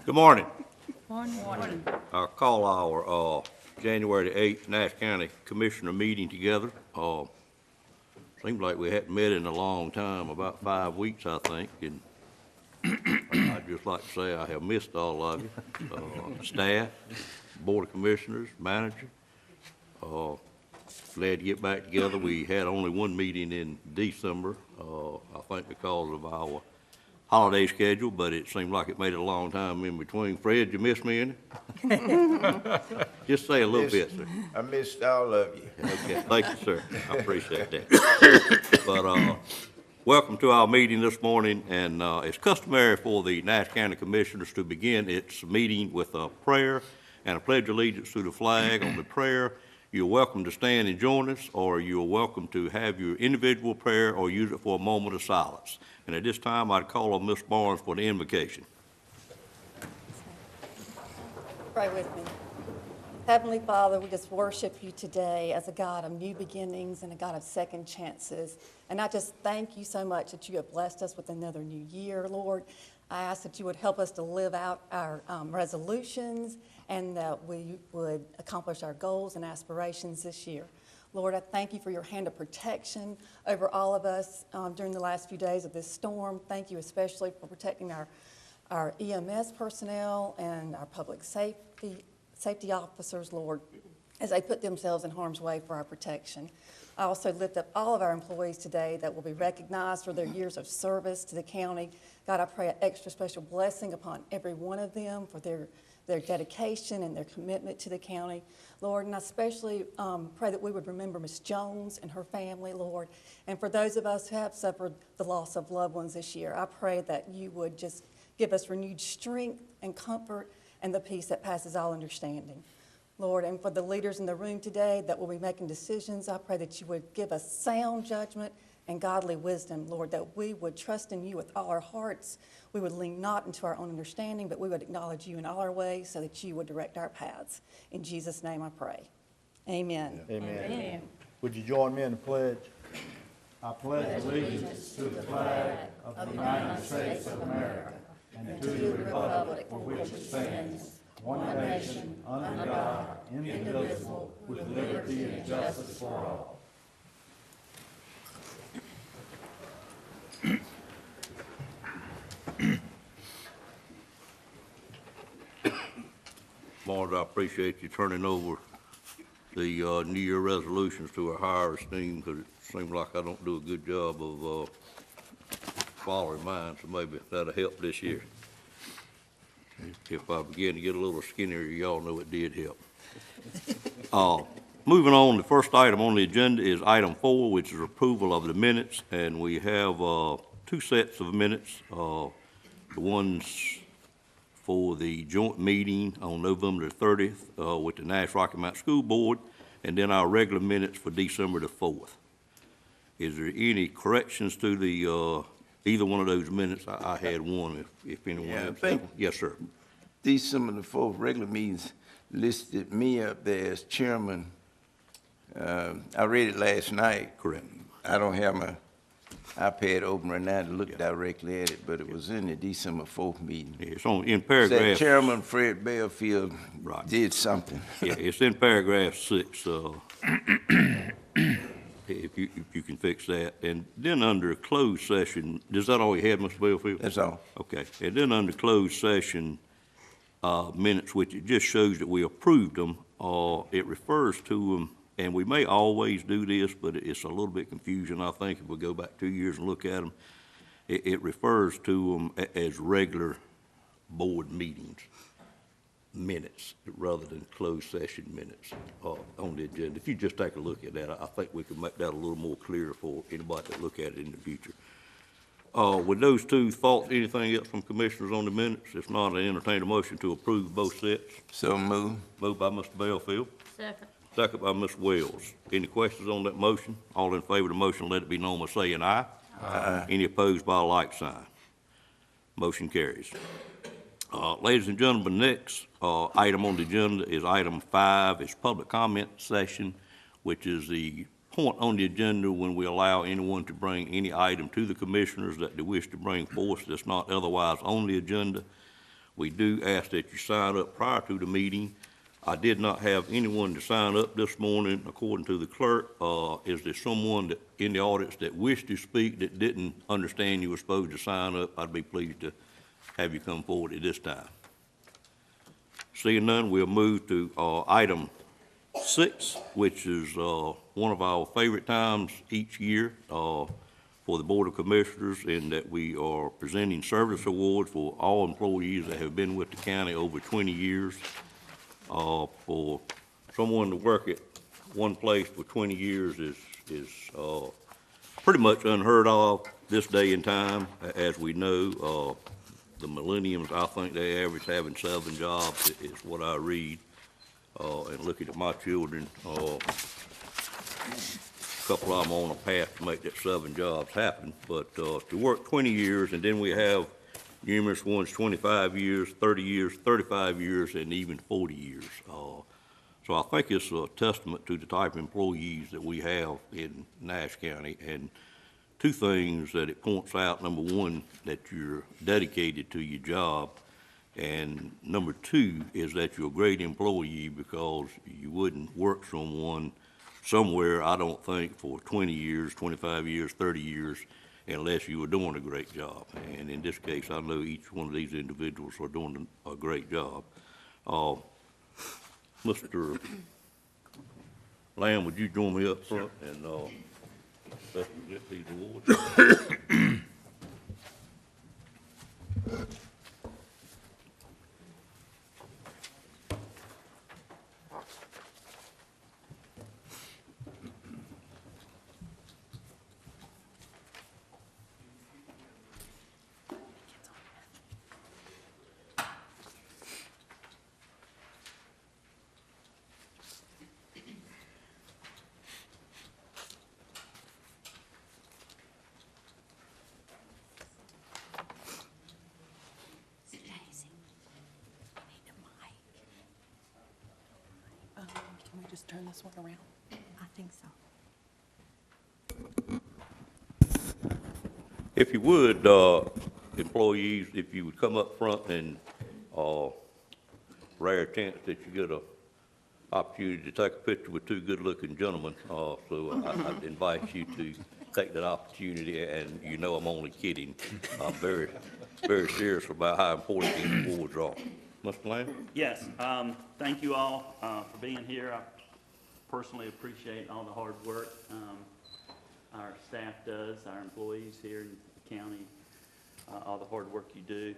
Good morning. Morning. I'll call our January the 8th Nash County Commissioner meeting together. Seems like we hadn't met in a long time, about 5 weeks, I think. And I'd just like to say I have missed all of you, staff, Board of Commissioners, manager. Glad to get back together. We had only one meeting in December, I think because of our holiday schedule, but it seemed like it made it a long time in between. Fred, you miss me any? Just say a little bit, sir. I missed all of you. Okay, thank you, sir. I appreciate that. But welcome to our meeting this morning, and it's customary for the Nash County Commissioners to begin its meeting with a prayer and a pledge of allegiance to the flag. On the prayer, you're welcome to stand and join us, or you're welcome to have your individual prayer or use it for a moment of silence. And at this time, I'd call on Ms. Barnes for the invocation. Pray with me. Heavenly Father, we just worship you today as a God of new beginnings and a God of second chances. And I just thank you so much that you have blessed us with another new year, Lord. I ask that you would help us to live out our resolutions and that we would accomplish our goals and aspirations this year. Lord, I thank you for your hand of protection over all of us during the last few days of this storm. Thank you especially for protecting our EMS personnel and our public safety officers, Lord, as they put themselves in harm's way for our protection. I also lift up all of our employees today that will be recognized for their years of service to the county. God, I pray an extra special blessing upon every one of them for their dedication and their commitment to the county, Lord. And I especially pray that we would remember Miss Jones and her family, Lord. And for those of us who have suffered the loss of loved ones this year, I pray that you would just give us renewed strength and comfort and the peace that passes all understanding. Lord, and for the leaders in the room today that will be making decisions, I pray that you would give us sound judgment and godly wisdom, Lord, that we would trust in you with all our hearts. We would lean not into our own understanding, but we would acknowledge you in all our ways so that you would direct our paths. In Jesus' name I pray. Amen. Amen. Amen. Would you join me in the pledge? I pledge allegiance to the flag of the United States of America and to the republic for which it stands, one nation, under God, indivisible, with liberty and justice for all. Barnes, I appreciate you turning over the New Year resolutions to a higher esteem, because it seems like I don't do a good job of following mine, so maybe that'll help this year. If I begin to get a little skinnier, y'all know it did help. Moving on, the first item on the agenda is item 4, which is approval of the minutes, and we have 2 sets of minutes. The ones for the joint meeting on November the 30th with the Nash Rocky Mount School Board, and then our regular minutes for December the 4th. Is there any corrections to the either one of those minutes? I had one, if anyone Yeah, I else. think- Yes, sir. December the 4th regular meetings listed me up there as chairman. I read it last night. Correct. I don't have my iPad open right now to look directly at it, but it was in the December 4th meeting. Yeah, it's in Said paragraph. Chairman Fred Belfield Right. did something. Yeah, it's in paragraph 6. If you can fix that. And then under closed session, does that all you had, Mr. Belfield? That's all. Okay. And then under closed session minutes, which it just shows that we approved them, it refers to them, and we may always do this, but it's a little bit confusing, I think, if we go back 2 years and look at them. It refers to them as regular board meetings minutes rather than closed session minutes on the agenda. If you just take a look at that, I think we can make that a little more clear for anybody that look at it in the future. With those 2 thoughts, anything else from commissioners on the minutes? If not, I entertain a motion to approve both sets. So move. Moved by Mr. Belfield, Second. second by Ms. Wells. Any questions on that motion? All in favor of the motion, let it be known by saying aye. Aye. Any opposed by a like sign? Motion carries. Ladies and gentlemen, next item on the agenda is item 5. It's public comment session, which is the point on the agenda when we allow anyone to bring any item to the commissioners that they wish to bring forth that's not otherwise on the agenda. We do ask that you sign up prior to the meeting. I did not have anyone to sign up this morning, according to the clerk. Is there someone that, in the audience that wished to speak that didn't understand you were supposed to sign up? I'd be pleased to have you come forward at this time. Seeing none, we'll move to item 6, which is one of our favorite times each year for the Board of Commissioners, in that we are presenting service awards for all employees that have been with the county over 20 years. For someone to work at one place for 20 years is pretty much unheard of this day and time. As we know, the millenniums, I think they average having 7 jobs is what I read. And looking at my children, a couple of them on a path to make that 7 jobs happen. But to work 20 years, and then we have numerous ones 25 years, 30 years, 35 years, and even 40 years. So I think it's a testament to the type of employees that we have in Nash County. And 2 things that it points out: number 1, that you're dedicated to your job, and number 2 is that you're a great employee, because you wouldn't work somewhere, I don't think, for 20 years, 25 years, 30 years, unless you were doing a great job. And in this case, I know each one of these individuals are doing a great job. Mr. Lamb, would you join me up front and let me get these awards? Can we just turn this one around? I think so. If you would, employees, if you would come up front, and rare chance that you get a opportunity to take a picture with 2 good-looking gentlemen, so I'd invite you to take that opportunity, and you know I'm only kidding. I'm very, very serious about how important these awards are. Mr. Lamb? Yes, thank you all for being here. I personally appreciate all the hard work our staff does, our employees here in the county, all the hard work you do.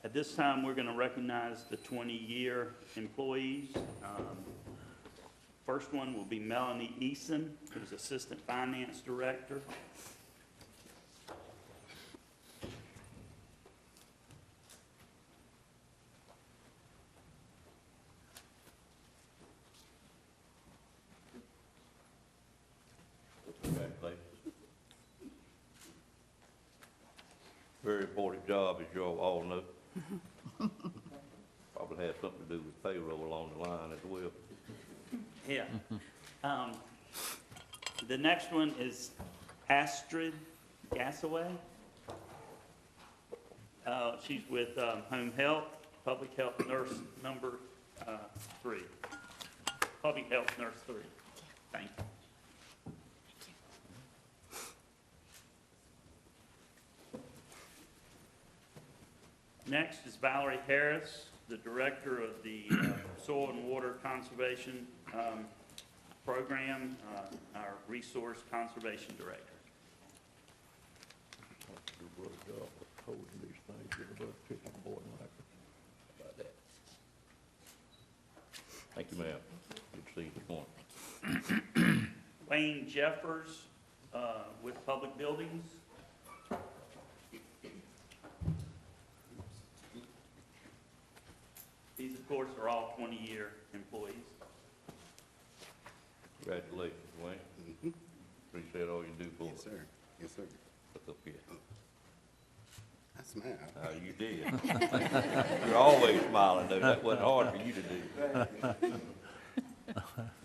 At this time, we're going to recognize the 20-year employees. First one will be Melanie Eason, who's Assistant Finance Director. Very important job, as you all know. Probably has something to do with payroll along the line as well. Yeah. The next one is Astrid Gassaway. She's with Home Health, Public Health Nurse number 3. Public Health Nurse 3. Thank you. Next is Valerie Harris, the Director of the Soil and Water Conservation Program, our Resource Conservation Director. Thank you, ma'am. Good to see you this morning. Wayne Jeffers with Public Buildings. These, of course, are all 20-year employees. Congratulations, Wayne. Appreciate all you do for us. Yes, sir. Yes, sir. Look up here. I smile. You did. You're always smiling, though. That wasn't hard for you to do.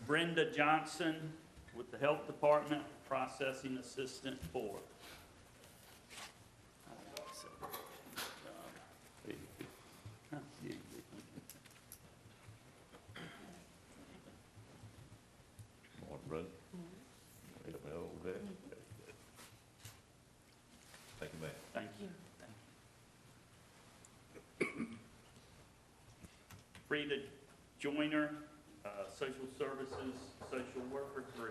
Brenda Johnson with the Health Department, Processing Assistant 4. Frida Joyner, Social Services, Social Worker 3.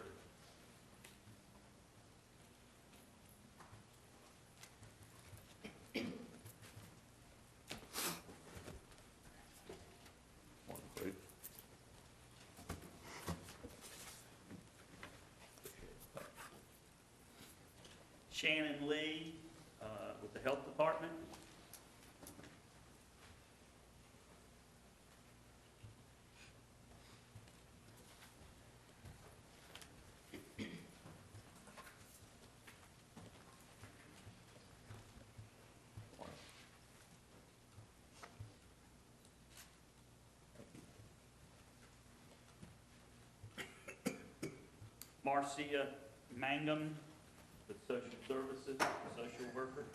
One, three. Shannon Lee, with the Health Department. Marcia Mangum, with Social Services, Social Worker.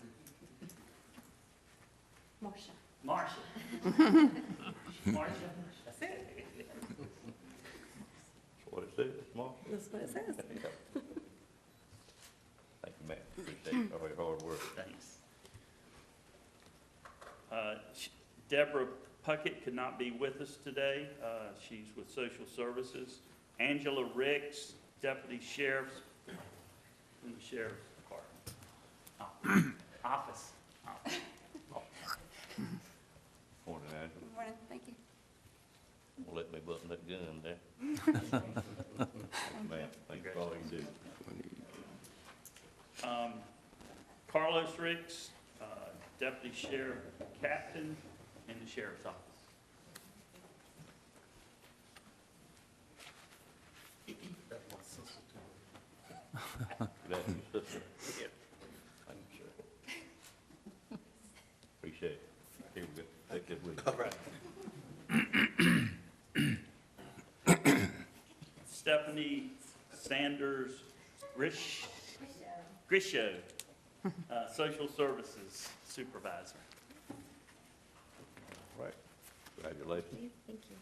Marcia. Marcia. Marcia. That's it. That's what it says, Mark. That's what it says. Thank you, Matt. Appreciate all your hard work. Thanks. Deborah Puckett could not be with us today. She's with Social Services. Angela Ricks, Deputy Sheriff's, in the Sheriff's Department. Office. Morning, Angela. Good morning, thank you. Won't let me button that gun there. Man, thank you for all you do. Carlos Ricks, Deputy Sheriff Captain in the Sheriff's Office. That's your sister. Yeah. Thank you, sir. Appreciate it. Here we go. Take this with you. All right. Stephanie Sanders Grisho, Social Services Supervisor. All right. Congratulations. Thank you.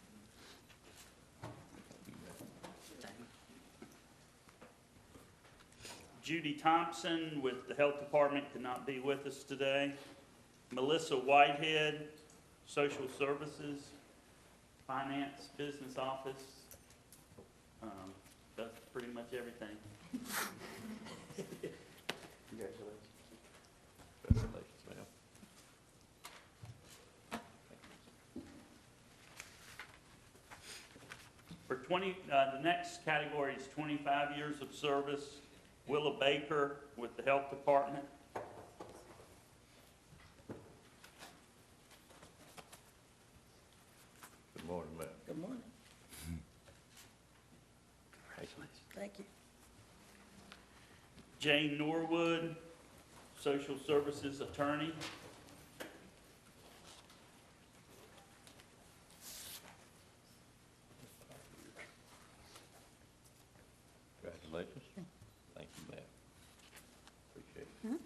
Judy Thompson with the Health Department could not be with us today. Melissa Whitehead, Social Services, Finance, Business Office. That's pretty much everything. Congratulations. Congratulations, ma'am. For the next category is 25 years of service. Willa Baker with the Health Department. Good morning, ma'am. Good morning. Thank you. Jane Norwood, Social Services Attorney. Congratulations. Thank you, ma'am. Appreciate it.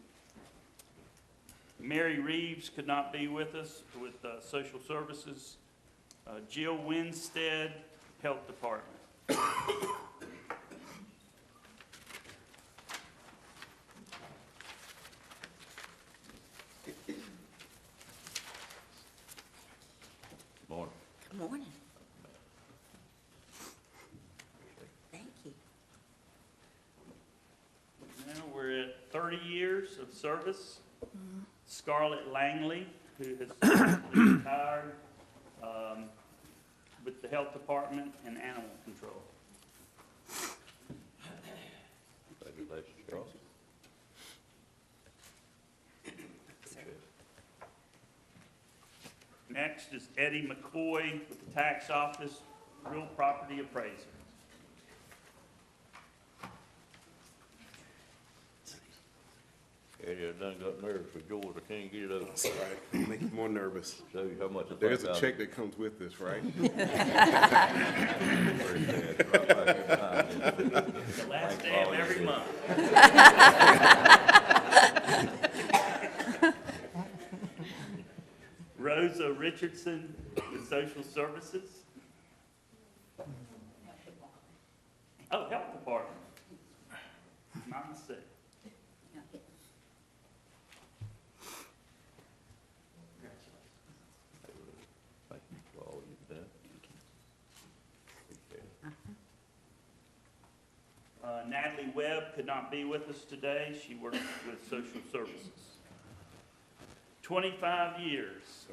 Mary Reeves could not be with us with Social Services. Jill Winstead, Health Department. Morning. Good morning. Thank you. Now we're at 30 years of service. Scarlett Langley, who has retired with the Health Department and Animal Control. Congratulations, Charles. Appreciate it. Next is Eddie McCoy with the Tax Office, Real Property Appraiser. Eddie, I done got nervous with George. I can't get it over. That's all right. Make you more nervous. Show you how much I There's think a I- check that comes with this, right? Very bad. Right back behind it. The last day of every month. Rosa Richardson with Social Services. Oh, Health Department. My mistake. Thank you for all you've done. Natalie Webb could not be with us today. She works with social services. 25 years.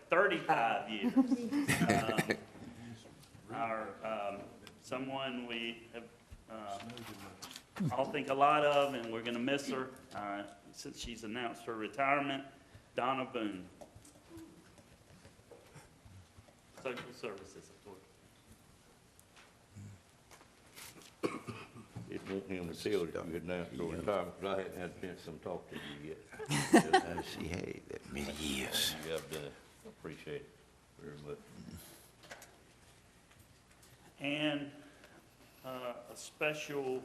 35 years. Someone we have all think a lot of, and we're going to miss her since she's announced her retirement, Donna Boone. Social services, of course. Didn't want him to tell you you had announced your retirement, 'cause I hadn't had a chance to come talk to you yet. She had that many years. You have done, appreciate it very much. And a special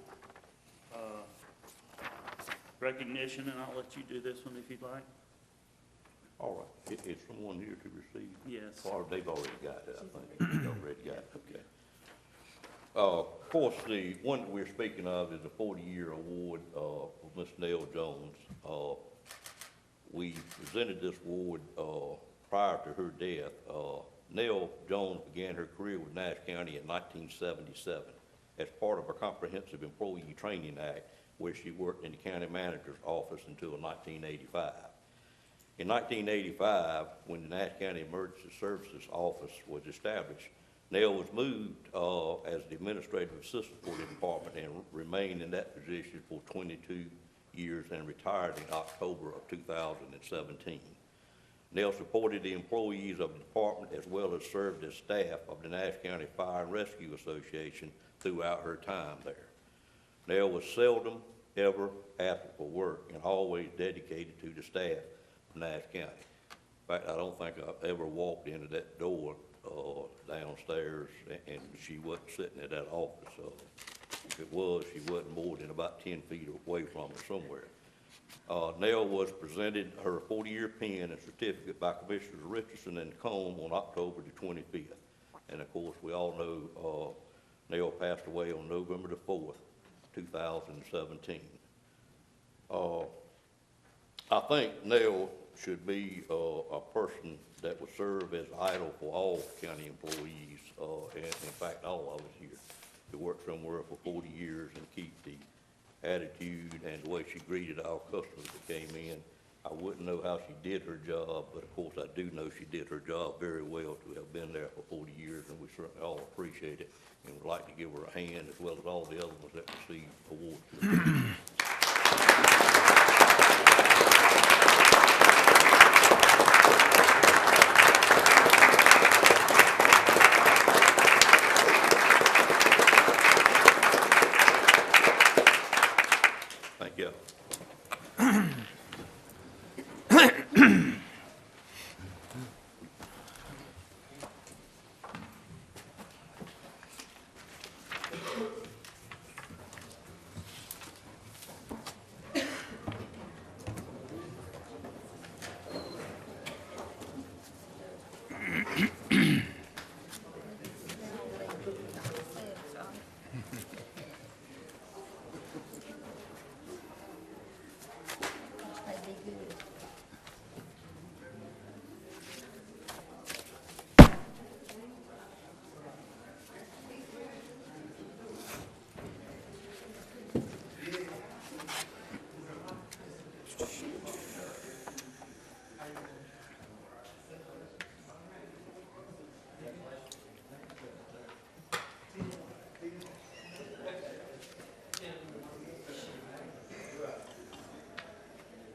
recognition, and I'll let you do this one if you'd like. All right, is someone here to receive? Yes. Or they've already got it, I think, they've already got it, okay. Of course, the one that we're speaking of is the 40-year award for Miss Nell Jones. We presented this award prior to her death. Nell Jones began her career with Nash County in 1977 as part of a comprehensive employee training act where she worked in the county manager's office until 1985. In 1985, when the Nash County Emergency Services Office was established, Nell was moved as the administrative assistant for the department and remained in that position for 22 years and retired in October of 2017. Nell supported the employees of the department as well as served as staff of the Nash County Fire and Rescue Association throughout her time there. Nell was seldom ever absent for work and always dedicated to the staff of Nash County. In fact, I don't think I've ever walked into that door downstairs and she wasn't sitting at that office. If it was, she wasn't more than about 10 feet away from her somewhere. Nell was presented her 40-year pin and certificate by Commissioners Richardson and Combe on October the 25th. And of course, we all know Nell passed away on November the 4th, 2017. I think Nell should be a person that would serve as idol for all county employees, and in fact, all of us here, who worked somewhere for 40 years and keep the attitude and the way she greeted our customers that came in. I wouldn't know how she did her job, but of course I do know she did her job very well to have been there for 40 years, and we certainly all appreciate it and would like to give her a hand as well as all the other ones that received awards. Thank you.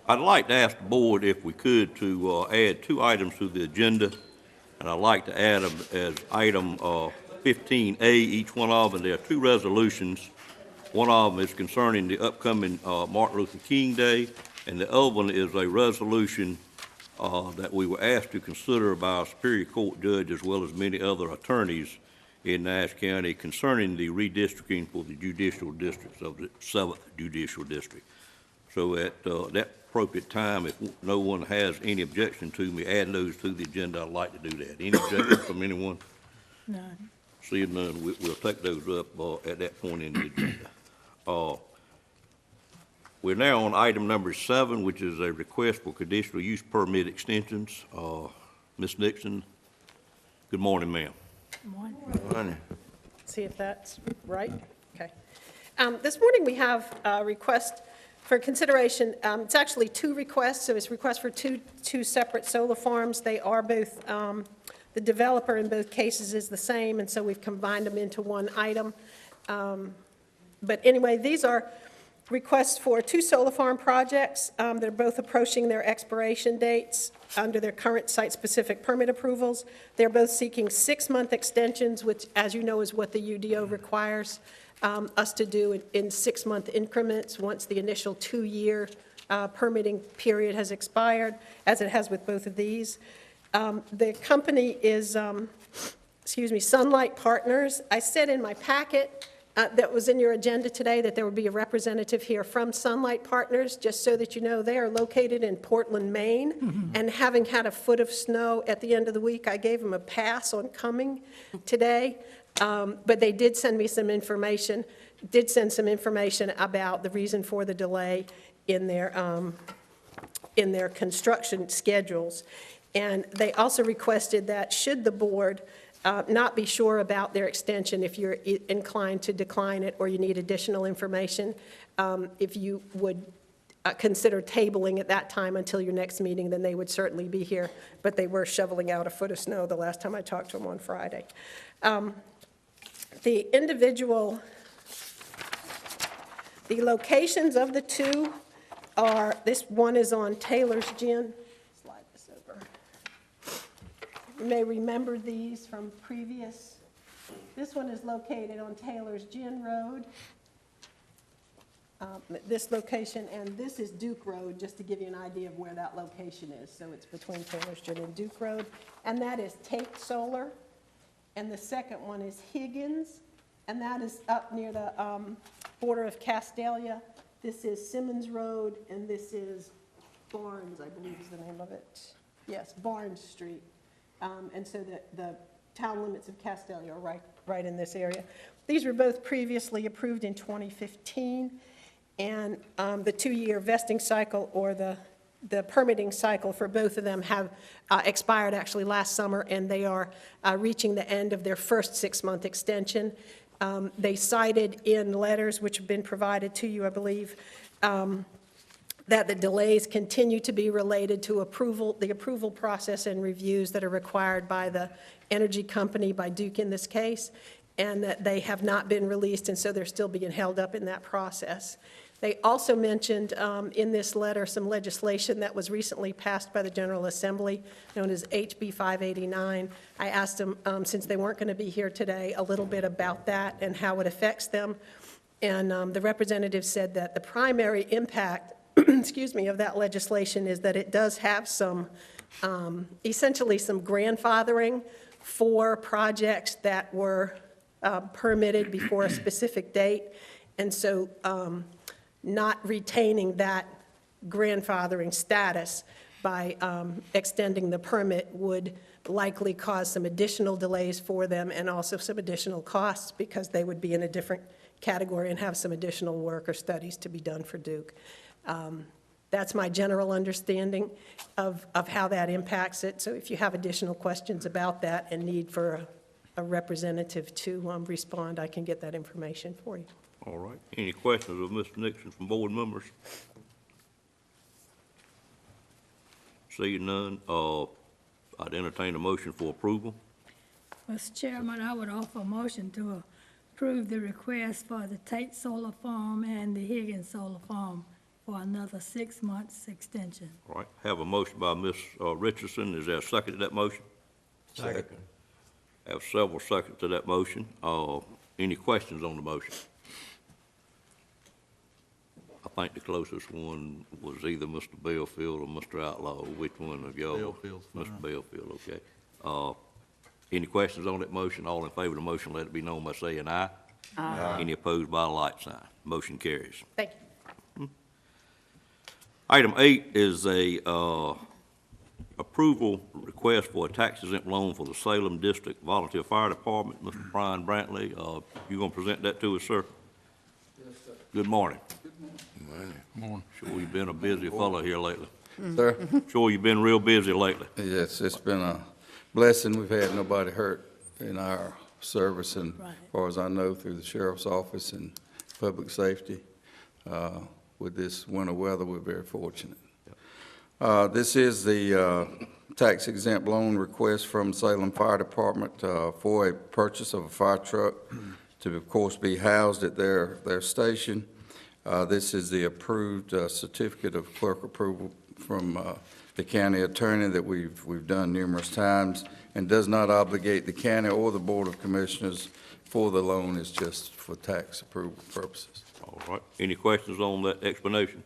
I'd like to ask the board if we could to add 2 items to the agenda, and I'd like to add them as item 15A, each one of them. There are 2 resolutions. One of them is concerning the upcoming Martin Luther King Day, and the other one is a resolution that we were asked to consider by a Superior Court judge as well as many other attorneys in Nash County concerning the redistricting for the judicial districts of the 7th Judicial District. So at that appropriate time, if no one has any objection to me adding those to the agenda, I'd like to do that. Any objection from anyone? None. Seeing none, we'll take those up at that point in the agenda. We're now on item number 7, which is a request for conditional use permit extensions. Ms. Nixon, good morning, ma'am. One. Honey, See if that's right? Okay. This morning, we have a request for consideration. It's actually two requests, so it's requests for two separate solar farms. They are both, the developer in both cases is the same, and so we've combined them into one item. But anyway, these are requests for two solar farm projects. They're both approaching their expiration dates under their current site-specific permit approvals. They're both seeking 6-month extensions, which, as you know, is what the UDO requires us to do in 6-month increments once the initial 2-year permitting period has expired, as it has with both of these. The company is, Sunlight Partners. I said in my packet that was in your agenda today that there would be a representative here from Sunlight Partners, just so that you know, they are located in Portland, Maine, and having had a foot of snow at the end of the week, I gave them a pass on coming today, but they did send me some information, about the reason for the delay in their construction schedules. And they also requested that should the board not be sure about their extension, if you're inclined to decline it or you need additional information, if you would consider tabling at that time until your next meeting, then they would certainly be here. But they were shoveling out a foot of snow the last time I talked to them on Friday. The locations of the two are, this one is on Taylor's Gin. Slide this over. You may remember these from previous. This one is located on Taylor's Gin Road. This location, and this is Duke Road, just to give you an idea of where that location is. So it's between Taylor's Gin and Duke Road. And that is Tate Solar. And the second one is Higgins, and that is up near the border of Castalia. This is Simmons Road, and this is Barnes, I believe is the name of it. Yes, Barnes Street. And so the town limits of Castalia are right in this area. These were both previously approved in 2015, and the 2-year vesting cycle or the permitting cycle for both of them have expired actually last summer, and they are reaching the end of their first 6-month extension. They cited in letters which have been provided to you, I believe, that the delays continue to be related to the approval process and reviews that are required by the energy company, by Duke in this case, and that they have not been released, and so they're still being held up in that process. They also mentioned in this letter some legislation that was recently passed by the General Assembly, known as HB 589. I asked them, since they weren't going to be here today, a little bit about that and how it affects them. And the representative said that the primary impact, of that legislation is that it does have some, essentially some grandfathering for projects that were permitted before a specific date. And so not retaining that grandfathering status by extending the permit would likely cause some additional delays for them and also some additional costs because they would be in a different category and have some additional work or studies to be done for Duke. That's my general understanding of how that impacts it. So if you have additional questions about that and need for a representative to respond, I can get that information for you. All right. Any questions of Mr. Nixon from board members? Seeing none, I'd entertain a motion for approval. Mr. Chairman, I would offer a motion to approve the request for the Tate Solar Farm and the Higgins Solar Farm for another 6 months extension. All right. Have a motion by Ms. Richardson. Is there a second to that motion? Second. Have several seconds to that motion. Any questions on the motion? I think the closest one was either Mr. Belfield or Mr. Outlaw. Which one of y'all? Belfield's fine. Mr. Belfield, okay. Any questions on that motion? All in favor of the motion, let it be known by saying aye. Aye. Any opposed by a like sign? Motion carries. Thank you. Item 8 is a approval request for a tax-exempt loan for the Salem District Volunteer Fire Department. Mr. Brian Brantley, you gonna present that to us, sir? Yes, sir. Good morning. Morning. Sure you've been a busy fellow here lately. Sir? Sure you've been real busy lately. Yes, it's been a blessing. We've had nobody hurt in our service, and Right. as far as I know, through the sheriff's office and public safety. With this winter weather, we're very fortunate. This is the tax exempt loan request from Salem Fire Department for a purchase of a fire truck to, of course, be housed at their station. This is the approved certificate of clerk approval from the county attorney that we've done numerous times, and does not obligate the county or the Board of Commissioners for the loan. It's just for tax approval purposes. All right. Any questions on that explanation?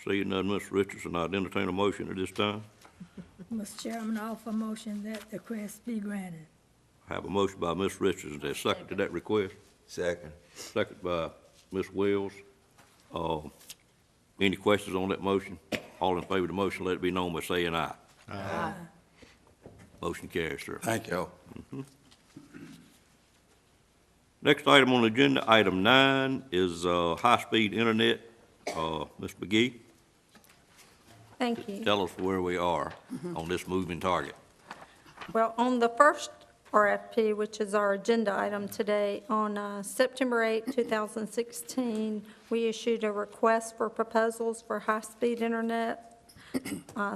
Seeing none, Mr. Richardson, I'd entertain a motion at this time. Mr. Chairman, I offer a motion that the request be granted. I have a motion by Ms. Richardson. There's a second to that request. Second. Second by Ms. Wells. Any questions on that motion? All in favor of the motion, let it be known by saying aye. Aye. Motion carries, sir. Thank you all. Next item on the agenda, item 9, is high-speed internet. Ms. McGee, Thank you. tell us where we are on this moving target. Well, on the first RFP, which is our agenda item today, on September 8, 2016, we issued a request for proposals for high-speed internet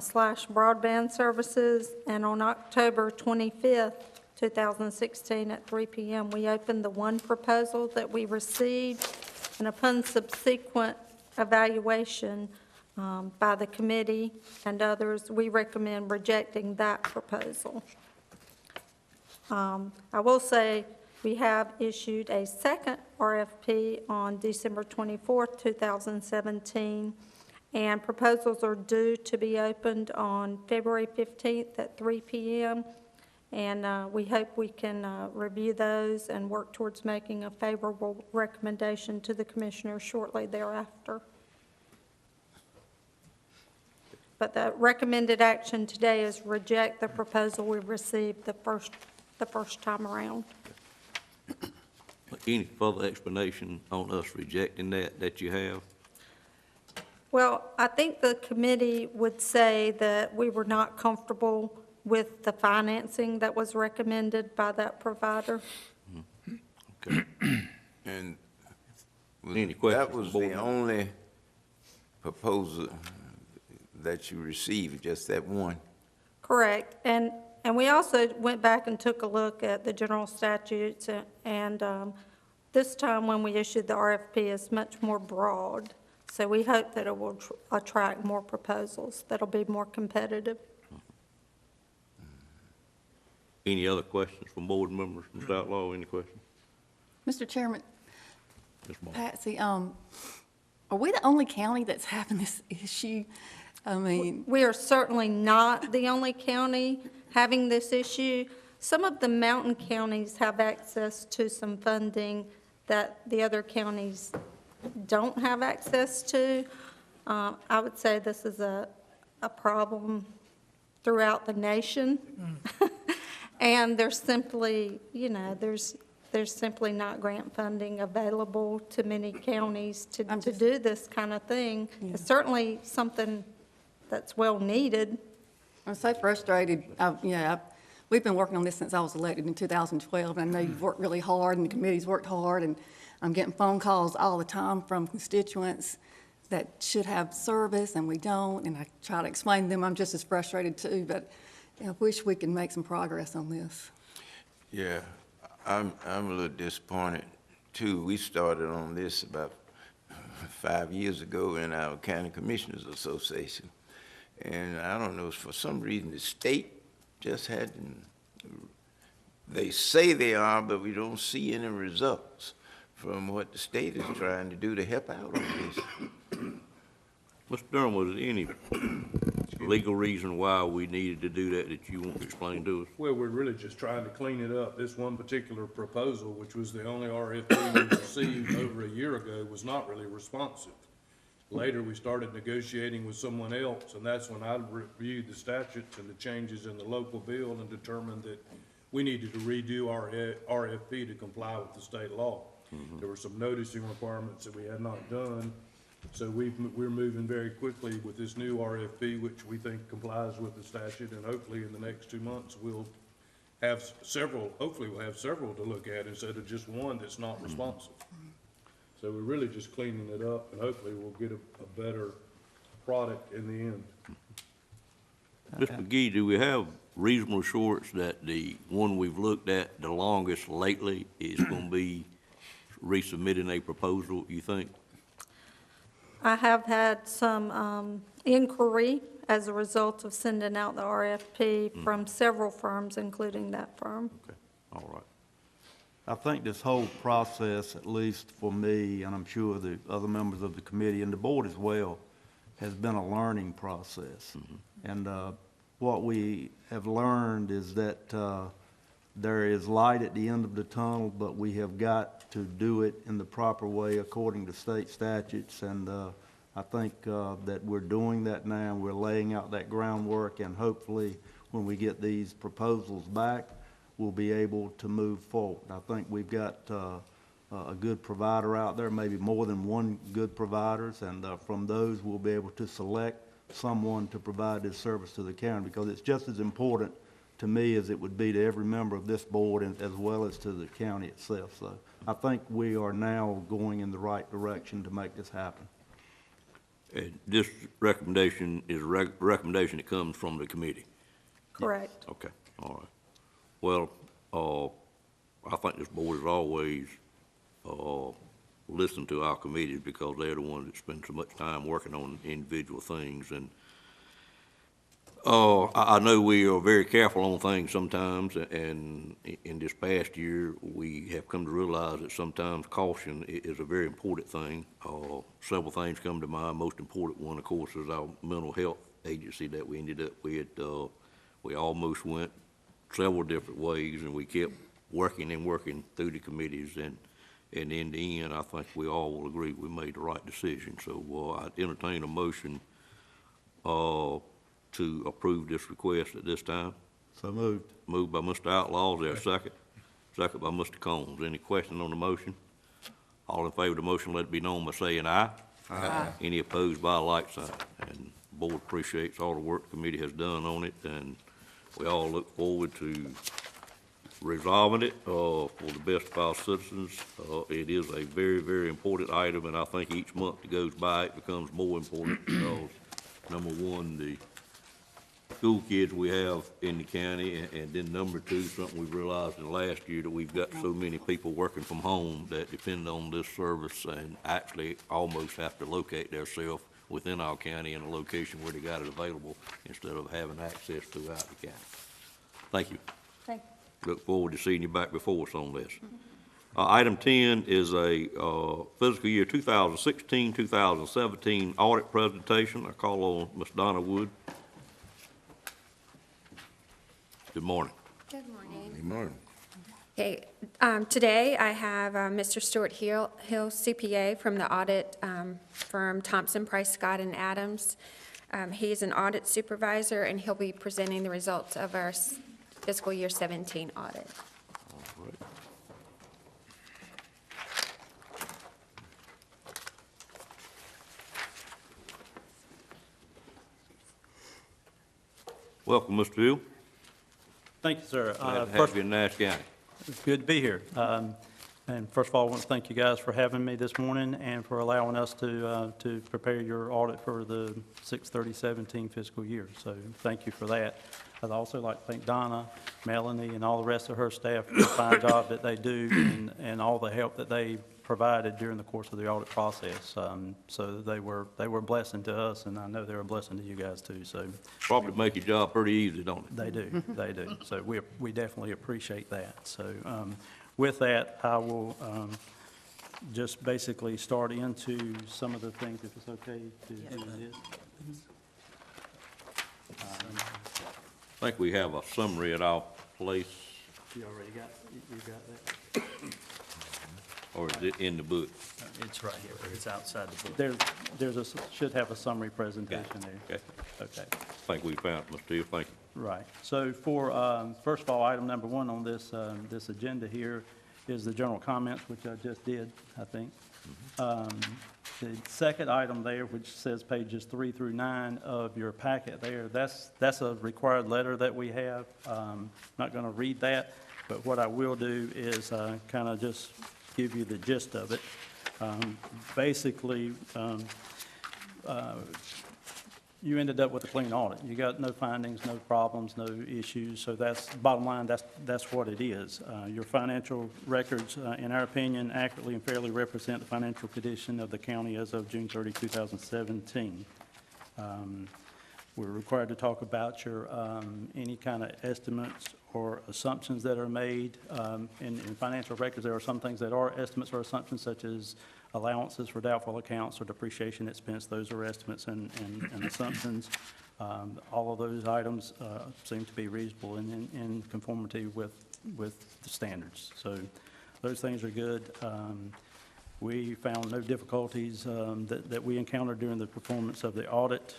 slash broadband services, and on October 25th, 2016, at 3 p.m., we opened the one proposal that we received, and upon subsequent evaluation by the committee and others, we recommend rejecting that proposal. I will say we have issued a second RFP on December 24th, 2017, and proposals are due to be opened on February 15th at 3 p.m., and we hope we can review those and work towards making a favorable recommendation to the commissioner shortly thereafter. But the recommended action today is reject the proposal we received the first time around. Any further explanation on us rejecting that you have? Well, I think the committee would say that we were not comfortable with the financing that was recommended by that provider. Okay. And Any questions that was from board the members? only proposal that you received, just that one? Correct. And we also went back and took a look at the general statutes, and this time when we issued the RFP is much more broad. So we hope that it will attract more proposals that'll be more competitive. Any other questions from board members? Ms. Outlaw, any questions? Mr. Chairman, Ms. Moore? Patsy, are we the only county that's having this issue? I mean, We are certainly not the only county having this issue. Some of the mountain counties have access to some funding that the other counties don't have access to. I would say this is a problem throughout the nation. And there's simply, there's simply not grant funding available to many counties to do this kind of thing. It's certainly something that's well needed. I'm so frustrated. We've been working on this since I was elected in 2012, and I know you've worked really hard, and the committee's worked hard, and I'm getting phone calls all the time from constituents that should have service, and we don't, and I try to explain to them I'm just as frustrated too, but I wish we could make some progress on this. Yeah, I'm a little disappointed too. We started on this about 5 years ago in our County Commissioners Association. And I don't know, for some reason, the state just hadn't, they say they are, but we don't see any results from what the state is trying to do to help out on this. Mr. Durham, was there any legal reason why we needed to do that you want to explain to us? Well, we're really just trying to clean it up. This one particular proposal, which was the only RFP we received over a year ago, was not really responsive. Later, we started negotiating with someone else, and that's when I reviewed the statutes and the changes in the local bill and determined that we needed to redo our RFP to comply with the state law. There were some noticing requirements that we had not done, so we're moving very quickly with this new RFP, which we think complies with the statute, and hopefully in the next 2 months, we'll have several, hopefully we'll have several to look at instead of just one that's not responsive. So we're really just cleaning it up, and hopefully we'll get a better product in the end. Mr. McGee, do we have reasonable assurance that the one we've looked at the longest lately is going to be resubmitting a proposal, you think? I have had some inquiry as a result of sending out the RFP from several firms, including that firm. Okay, all right. I think this whole process, at least for me, and I'm sure the other members of the committee and the board as well, has been a learning process. And what we have learned is that there is light at the end of the tunnel, but we have got to do it in the proper way according to state statutes. And I think that we're doing that now. We're laying out that groundwork, and hopefully when we get these proposals back, we'll be able to move forward. I think we've got a good provider out there, maybe more than one good providers, and from those we'll be able to select someone to provide this service to the county, because it's just as important to me as it would be to every member of this board and as well as to the county itself. So I think we are now going in the right direction to make this happen. And this recommendation is a recommendation that comes from the committee? Correct. Okay, all right. Well, I think this board has always listened to our committees because they're the ones that spend so much time working on individual things. And I know we are very careful on things sometimes, and in this past year, we have come to realize that sometimes caution is a very important thing. Several things come to mind. Most important one, of course, is our mental health agency that we ended up with. We almost went several different ways, and we kept working and working through the committees, and in the end, I think we all will agree we made the right decision. So I'd entertain a motion to approve this request at this time. So moved. Moved by Mr. Outlaw, is there a second? Second by Mr. Combs. Any question on the motion? All in favor of the motion, let it be known by saying aye. Aye. Any opposed by a like sign. And the board appreciates all the work the committee has done on it, and we all look forward to resolving it for the best of our citizens. It is a very, very important item, and I think each month that goes by, it becomes more important because, number one, the school kids we have in the county, and then number two, something we've realized in the last year, that we've got so many people working from home that depend on this service and actually almost have to locate themselves within our county in a location where they got it available instead of having access throughout the county. Thank you. Thank you. Look forward to seeing you back before us on this. Item 10 is a fiscal year 2016-2017 audit presentation. I call on Ms. Donna Wood. Good morning. Good morning. Good morning. Okay, today I have Mr. Stuart Hill, CPA from the audit firm Thompson, Price, Scott, and Adams. He's an audit supervisor, and he'll be presenting the results of our fiscal year 17 audit. All right. Welcome, Mr. Hill. Thank you, sir. Glad to have you in Nash County. It's good to be here. And first of all, I want to thank you guys for having me this morning and for allowing us to prepare your audit for the 6/30/17 fiscal year. So thank you for that. I'd also like to thank Donna, Melanie, and all the rest of her staff for the fine job that they do and all the help that they provided during the course of the audit process. So they were a blessing to us, and I know they're a blessing to you guys too. So Probably make your job pretty easy, don't it? they do, they do. So we definitely appreciate that. So with that, I will just basically start into some of the things, if it's okay to do this. I think we have a summary at our place, You already got that? or is it in the book? It's right here, it's outside the book. Should have a summary presentation there. Okay. Okay. I think we found it, Mr. Hill. Thank you. Right. So for, first of all, item number one on this, this agenda here is the general comments, which I just did, I think. The second item there, which says pages 3 through 9 of your packet there, that's a required letter that we have. Not going to read that, but what I will do is kind of just give you the gist of it. Basically, you ended up with a clean audit. You got no findings, no problems, no issues, so that's, bottom line, that's what it is. Your financial records, in our opinion, accurately and fairly represent the financial condition of the county as of June 30, 2017. We're required to talk about your, any kind of estimates or assumptions that are made. In financial records, there are some things that are estimates or assumptions, such as allowances for doubtful accounts or depreciation expense. Those are estimates and assumptions. All of those items seem to be reasonable and in conformity with the standards. So those things are good. We found no difficulties that we encountered during the performance of the audit.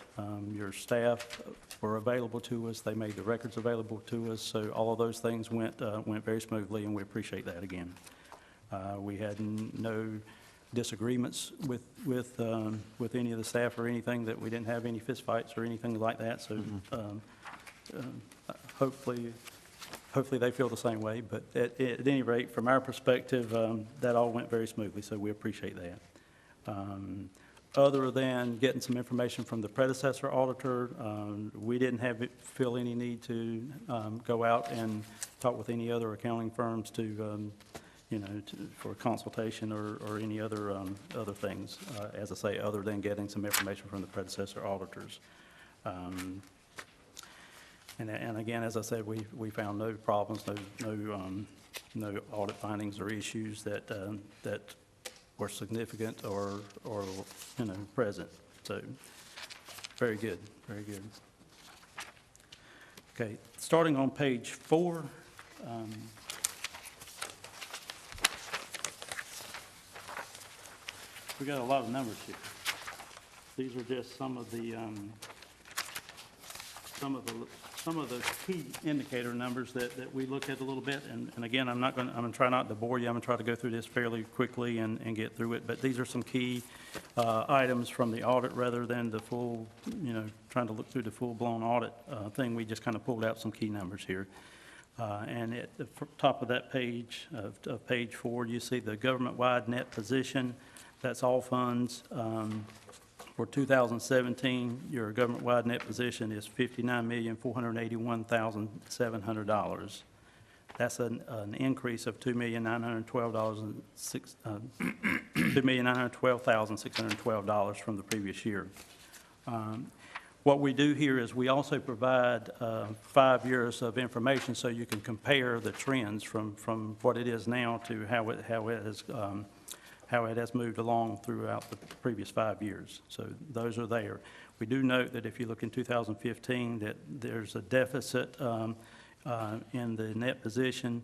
Your staff were available to us. They made the records available to us. So all of those things went very smoothly, and we appreciate that again. We had no disagreements with any of the staff or anything, that we didn't have any fistfights or anything like that. So hopefully they feel the same way. But at any rate, from our perspective, that all went very smoothly, so we appreciate that. Other than getting some information from the predecessor auditor, we didn't feel any need to go out and talk with any other accounting firms to for consultation or any other things, as I say, other than getting some information from the predecessor auditors. And again, as I said, we found no problems, no audit findings or issues that were significant or present. So very good, very good. Okay, starting on page 4. We got a lot of numbers here. These are just some of the key indicator numbers that we look at a little bit. And again, I'm going to try not to bore you. I'm going to try to go through this fairly quickly and get through it. But these are some key items from the audit, rather than the full, trying to look through the full-blown audit thing. We just kind of pulled out some key numbers here. And at the top of that page, of page 4, you see the government-wide net position. That's all funds. For 2017, your government-wide net position is $59,481,700. That's an increase of $2,912,612 from the previous year. What we do here is we also provide 5 years of information, so you can compare the trends from what it is now to how it has moved along throughout the previous 5 years. So those are there. We do note that if you look in 2015, that there's a deficit in the net position,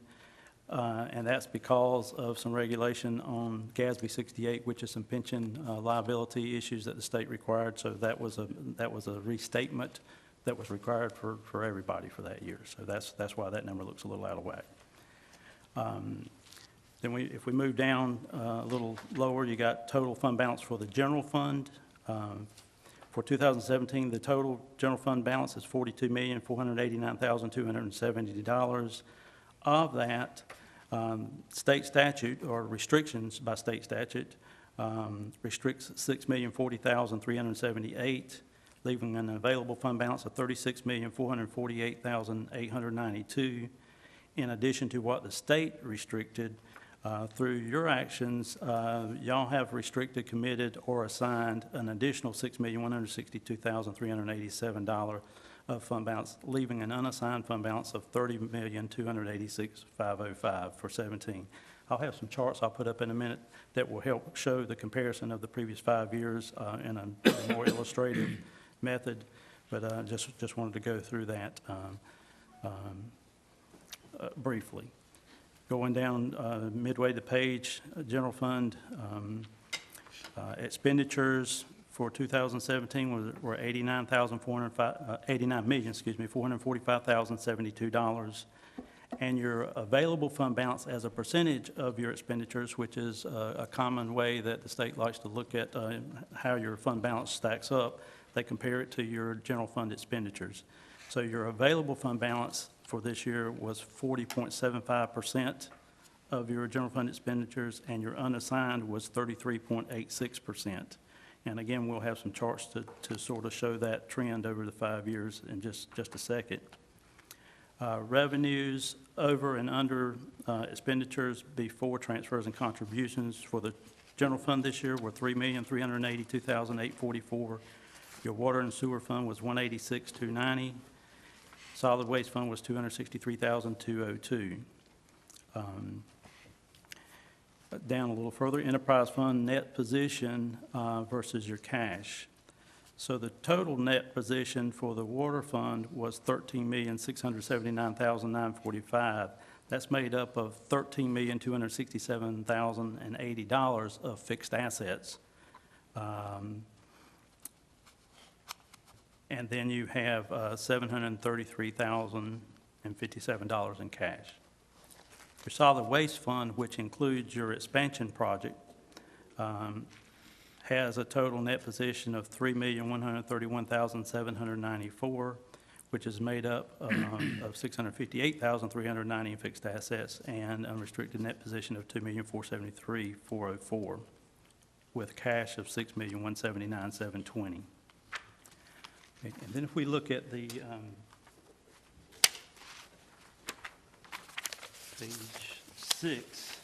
and that's because of some regulation on GASB 68, which is some pension liability issues that the state required. So that was a restatement that was required for everybody for that year. So that's why that number looks a little out of whack. Then if we move down a little lower, you got total fund balance for the general fund. For 2017, the total general fund balance is $42,489,270. Of that, state statute, or restrictions by state statute, restricts $6,040,378, leaving an available fund balance of $36,448,892. In addition to what the state restricted, through your actions, y'all have restricted, committed, or assigned an additional $6,162,387 of fund balance, leaving an unassigned fund balance of $30,286,505 for 17. I'll have some charts I'll put up in a minute that will help show the comparison of the previous 5 years in a more illustrative method, but just wanted to go through that briefly. Going down midway the page, general fund expenditures for 2017 were $89,445,072. and your available fund balance as a percentage of your expenditures, which is a common way that the state likes to look at how your fund balance stacks up. They compare it to your general fund expenditures. So your available fund balance for this year was 40.75% of your general fund expenditures, and your unassigned was 33.86%. And again, we'll have some charts to sort of show that trend over the 5 years in just a second. Revenues over and under expenditures before transfers and contributions for the general fund this year were $3,382,844. Your water and sewer fund was $186,290. Solid waste fund was $263,202. Down a little further, enterprise fund net position versus your cash. So the total net position for the water fund was $13,679,945. That's made up of $13,267,080 of fixed assets. And then you have $733,057 in cash. Your solid waste fund, which includes your expansion project, has a total net position of $3,131,794, which is made up of $658,390 in fixed assets and unrestricted net position of $2,473,404, with cash of $6,179,720. And then if we look at the page 6,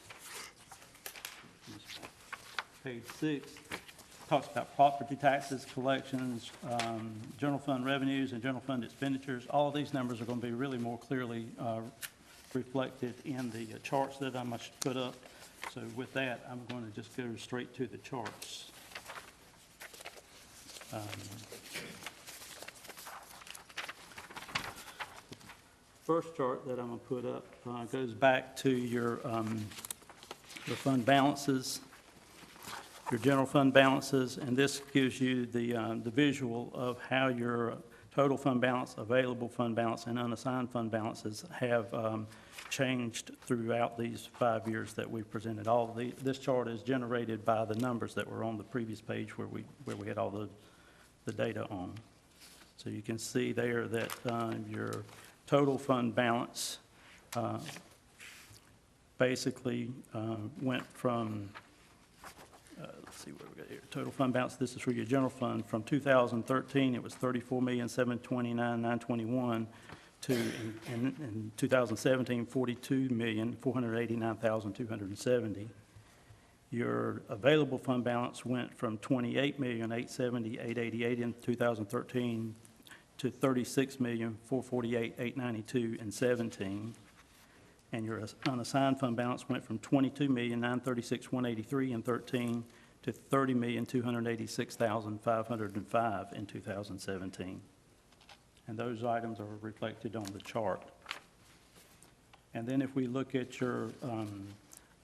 page 6 talks about property taxes, collections, general fund revenues, and general fund expenditures. All of these numbers are going to be really more clearly reflected in the charts that I must put up. So with that, I'm going to just go straight to the charts. First chart that I'm going to put up goes back to your fund balances, your general fund balances, and this gives you the visual of how your total fund balance, available fund balance, and unassigned fund balances have changed throughout these 5 years that we presented. This chart is generated by the numbers that were on the previous page where we had all the data on. So you can see there that your total fund balance basically went from, let's see what we got here. Total fund balance, this is for your general fund. From 2013, it was $34,729,921 to, in 2017, $42,489,270. Your available fund balance went from $28,870,888 in 2013 to $36,448,892 in 17, and your unassigned fund balance went from $22,936,183 in 13 to $30,286,505 in 2017. And those items are reflected on the chart. And then if we look at your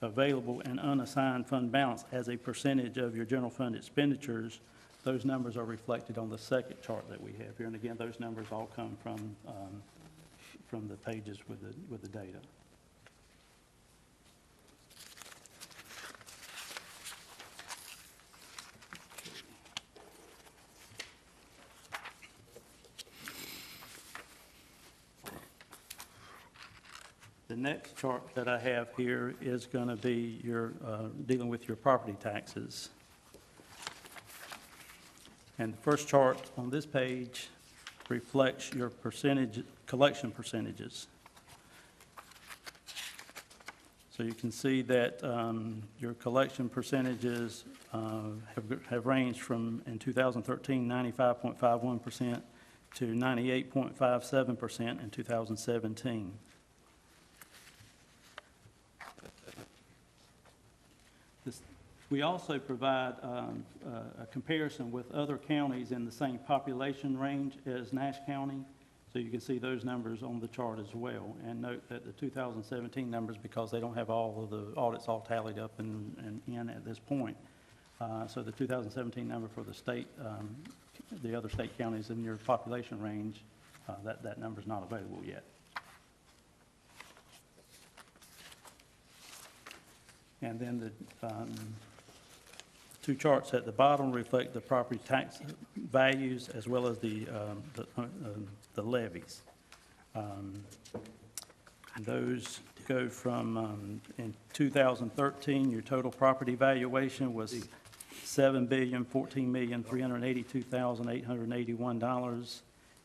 available and unassigned fund balance as a percentage of your general fund expenditures, those numbers are reflected on the second chart that we have here. And again, those numbers all come from the pages with the data. The next chart that I have here is going to be your dealing with your property taxes. And the first chart on this page reflects your collection percentages. So you can see that your collection percentages have ranged from, in 2013, 95.51% to 98.57% in 2017. We also provide a comparison with other counties in the same population range as Nash County. So you can see those numbers on the chart as well. And note that the 2017 numbers, because they don't have all of the audits all tallied up and in at this point. So the 2017 number for the state, the other state counties in your population range, that number's not available yet. And then the two charts at the bottom reflect the property tax values as well as the levies. And those go from, in 2013, your total property valuation was $7,014,382,881.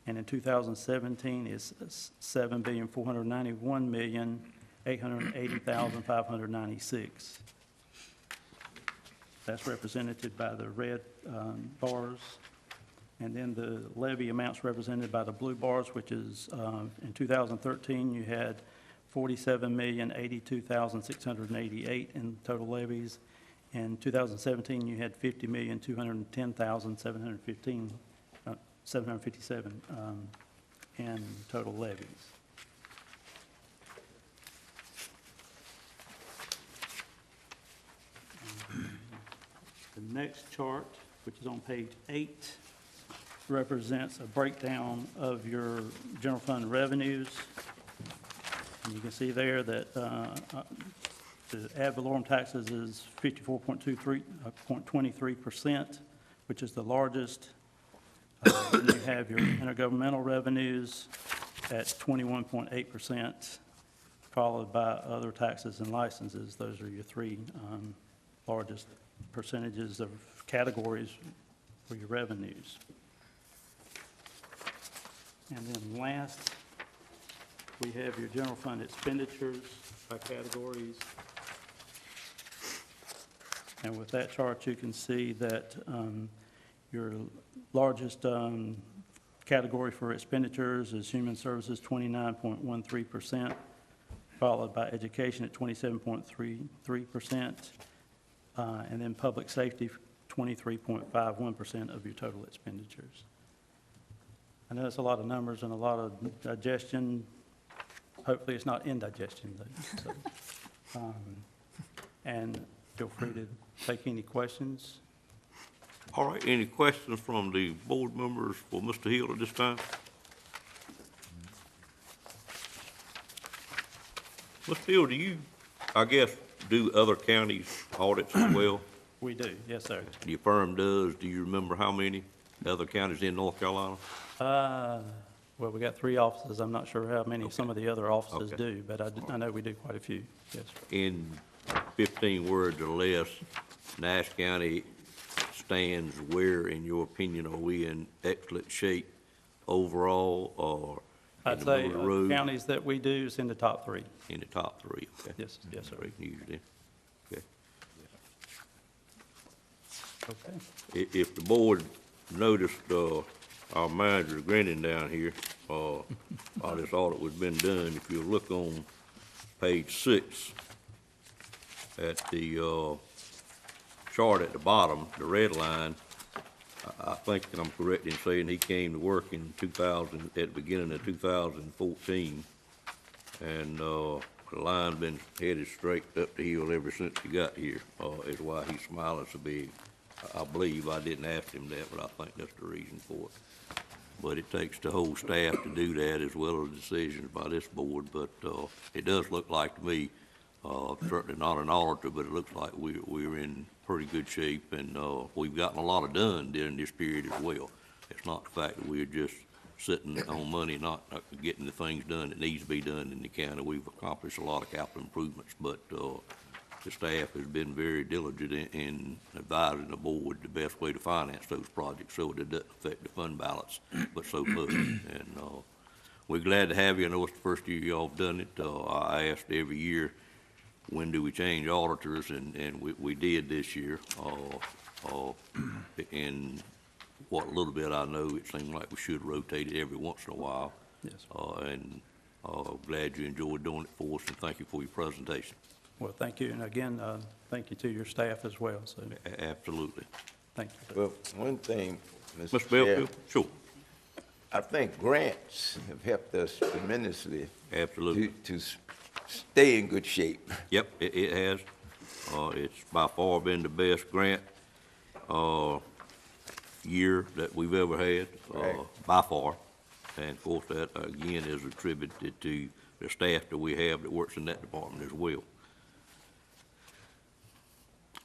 And in 2017, it's $7,491,880,596. That's represented by the red bars. And then the levy amounts represented by the blue bars, which is, in 2013, you had $47,082,688 in total levies. In 2017, you had $50,210,757 in total levies. The next chart, which is on page 8, represents a breakdown of your general fund revenues. And you can see there that the ad valorem taxes is 54.23%, which is the largest. Then you have your intergovernmental revenues at 21.8%, followed by other taxes and licenses. Those are your three largest percentages of categories for your revenues. And then last, we have your general fund expenditures by categories. And with that chart, you can see that your largest category for expenditures is human services, 29.13%, followed by education at 27.33%, and then public safety, 23.51% of your total expenditures. I know it's a lot of numbers and a lot of digestion. Hopefully it's not indigestion, though. So, and feel free to take any questions. All right, any questions from the board members for Mr. Hill at this time? Mr. Hill, do you, I guess, do other counties audits as well? We do, yes, sir. Your firm does. Do you remember how many other counties in North Carolina? Well, we got 3 offices. I'm not sure how many some of the other offices do, but I know we do quite a few, yes. In 15 words or less, Nash County stands where, in your opinion, are we in excellent shape overall, or I'd say counties that we do is in the top 3. in the top 3? Okay. Yes, yes, sir. Great news then. Okay. Okay. If the board noticed, our manager grinning down here, while this audit was been done, if you look on page 6 at the, chart at the bottom, the red line, I think that I'm correct in saying he came to work in 2000, at the beginning of 2014, and, the line's been headed straight up the hill ever since he got here, is why he's smiling so big. I believe, I didn't ask him that, but I think that's the reason for it. But it takes the whole staff to do that, as well as decisions by this board, but, it does look like to me, certainly not an auditor, but it looks like we're in pretty good shape, and, we've gotten a lot of done during this period as well. It's not the fact that we're just sitting on money, not getting the things done that needs to be done in the county. We've accomplished a lot of capital improvements, but, the staff has been very diligent in advising the board the best way to finance those projects so that it doesn't affect the fund balance, but so much. And we're glad to have you. I know it's the first year y'all have done it. I asked every year, when do we change auditors, and we did this year. And what little bit I know, it seemed like we should rotate it every once in a while. Yes. And glad you enjoyed doing it for us, and thank you for your presentation. Well, thank you, and again, thank you to your staff as well, so, Absolutely. thank you. Well, one thing, Mr. Mr. Chair, Belfield? Sure. I think grants have helped us tremendously Absolutely. to stay in good shape. Yep, it has. It's by far been the best grant year that we've ever had, Right. by far. And of course, that again is attributed to the staff that we have that works in that department as well.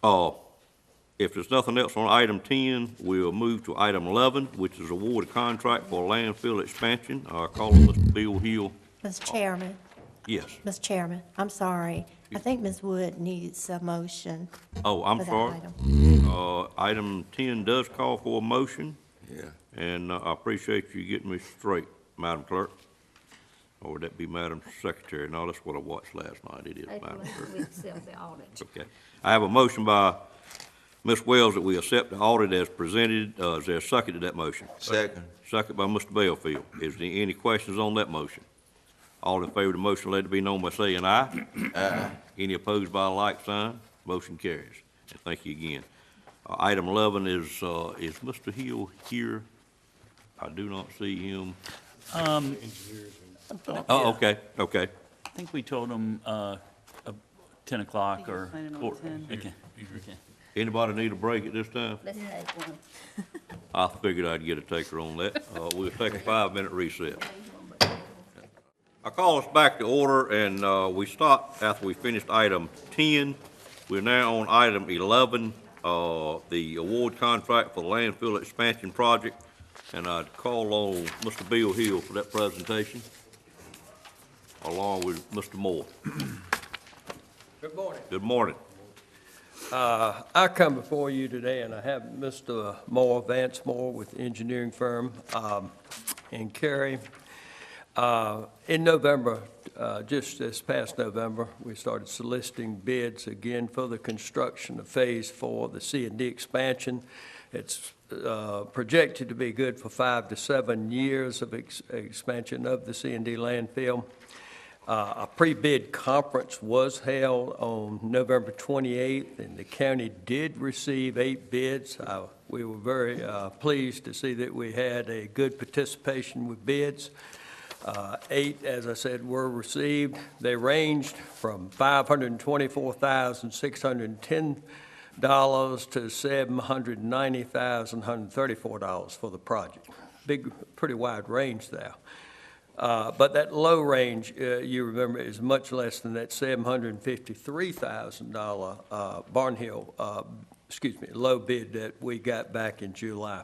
If there's nothing else on item 10, we'll move to item 11, which is award a contract for landfill expansion. I'll call on Mr. Bill Hill. Mr. Chairman, Yes. Mr. Chairman, I'm sorry. I think Ms. Wood needs a motion. Oh, I'm for that sorry. item. Item 10 does call for a motion, Yeah. and I appreciate you getting me straight, Madam Clerk. Or would that be Madam Secretary? No, that's what I watched last night. It is Madam Clerk. We accept the audit. Okay. I have a motion by Ms. Wells that we accept the audit as presented. Is there a second to that motion? Second. Second by Mr. Bellfield. Is there any questions on that motion? All in favor of the motion, let it be known by saying aye. Aye. Any opposed by a like sign? Motion carries. And thank you again. Item 11 is Mr. Hill here? I do not see him. Oh, okay. I think we told them 10 o'clock or. Okay. Anybody need a break at this time? Let's take one. I figured I'd get a taker on that. We'll take a 5-minute recess. I call us back to order, and we stopped after we finished item 10. We're now on item 11, the award contract for the landfill expansion project, and I'd call on Mr. Bill Hill for that presentation, along with Mr. Moore. Good morning. Good morning. I come before you today, and I have Mr. Moore, Vance Moore, with the engineering firm in Cary. In November, just this past November, we started soliciting bids again for the construction of Phase 4, the C&D expansion. It's projected to be good for 5 to 7 years of expansion of the C&D landfill. A pre-bid conference was held on November 28th, and the county did receive 8 bids. We were very pleased to see that we had a good participation with bids. 8, as I said, were received. They ranged from $524,610 to $790,134 for the project. Pretty wide range there. But that low range, you remember, is much less than that $753,000 Barnhill, low bid that we got back in July.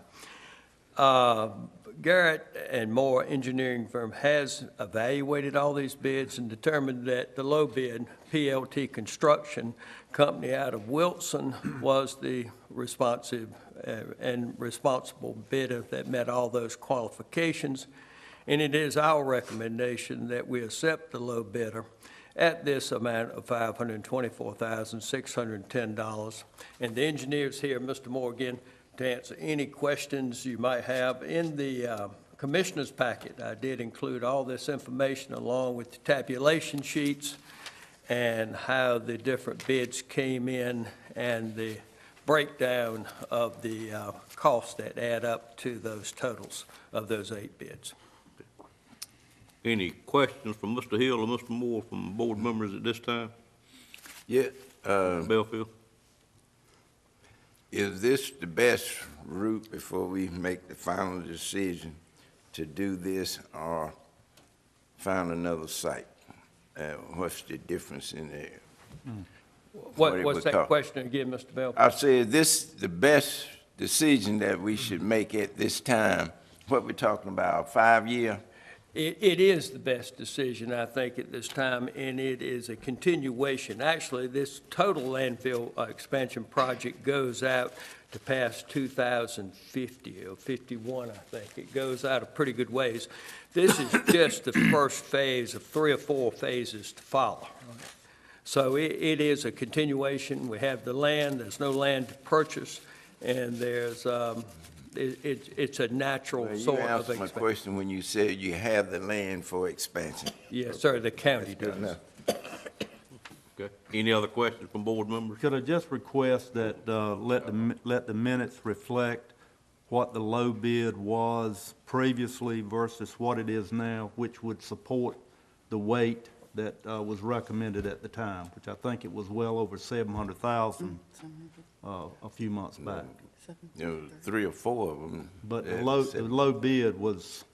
Garrett and Moore Engineering Firm has evaluated all these bids and determined that the low bid, PLT Construction Company out of Wilson, was the responsive and responsible bidder that met all those qualifications. And it is our recommendation that we accept the low bidder at this amount of $524,610. And the engineers here, Mr. Moore, again, to answer any questions you might have. In the commissioner's packet, I did include all this information along with the tabulation sheets and how the different bids came in and the breakdown of the costs that add up to those totals of those 8 bids. Any questions from Mr. Hill or Mr. Moore from board members at this time? Yeah. Belfield? Is this the best route before we make the final decision to do this or find another site? What's the difference in there? What's that question again, Mr. Bell? I said, this the best decision that we should make at this time? What we're talking about, 5-year? It is the best decision, I think, at this time, and it is a continuation. Actually, this total landfill expansion project goes out to past 2050 or 51, I think. It goes out a pretty good ways. This is just the first phase of 3 or 4 phases to follow. So it is a continuation. We have the land. There's no land to purchase, and there's it's a natural sort of expansion. You answered my question when you said you have the land for expansion. Yes, sir, the county does. Okay. Any other questions from board members? Could I just request that, let the minutes reflect what the low bid was previously versus what it is now, which would support the weight that was recommended at the time, which I think it was well over 700,000 a few months back. There were 3 or 4 of them. But the low bid was,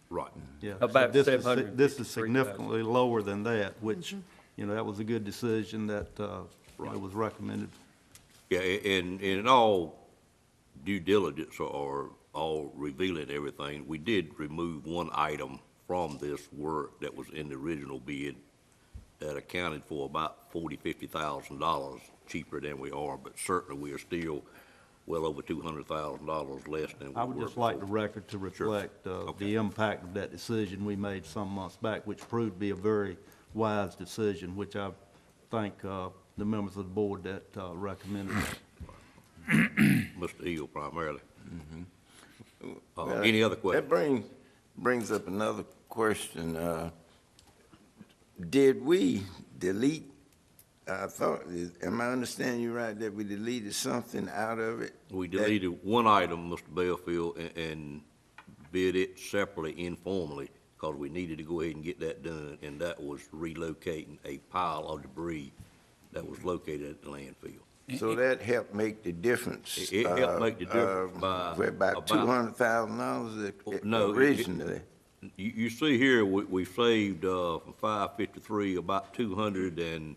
right. Yeah. About So 700. this is significantly lower than that, which, that was a good decision that was recommended. Yeah, and in all due diligence or all revealing everything, we did remove one item from this work that was in the original bid that accounted for about $50,000 cheaper than we are, but certainly we are still well over $200,000 less than we were I would just like the before. record to reflect Okay. the impact of that decision we made some months back, which proved to be a very wise decision, which I thank the members of the board that recommended it. Mr. Hill primarily. Well, Any other questions? That brings up another question. Did we delete, I thought, am I understanding you right, that we deleted something out of it? We deleted one item, Mr. Bellfield, and bid it separately informally, because we needed to go ahead and get that done, and that was relocating a pile of debris that was located at the landfill. So that helped make the difference? It helped make the difference by About $200,000 No, originally? You see here, we saved, from 553, about $230,000.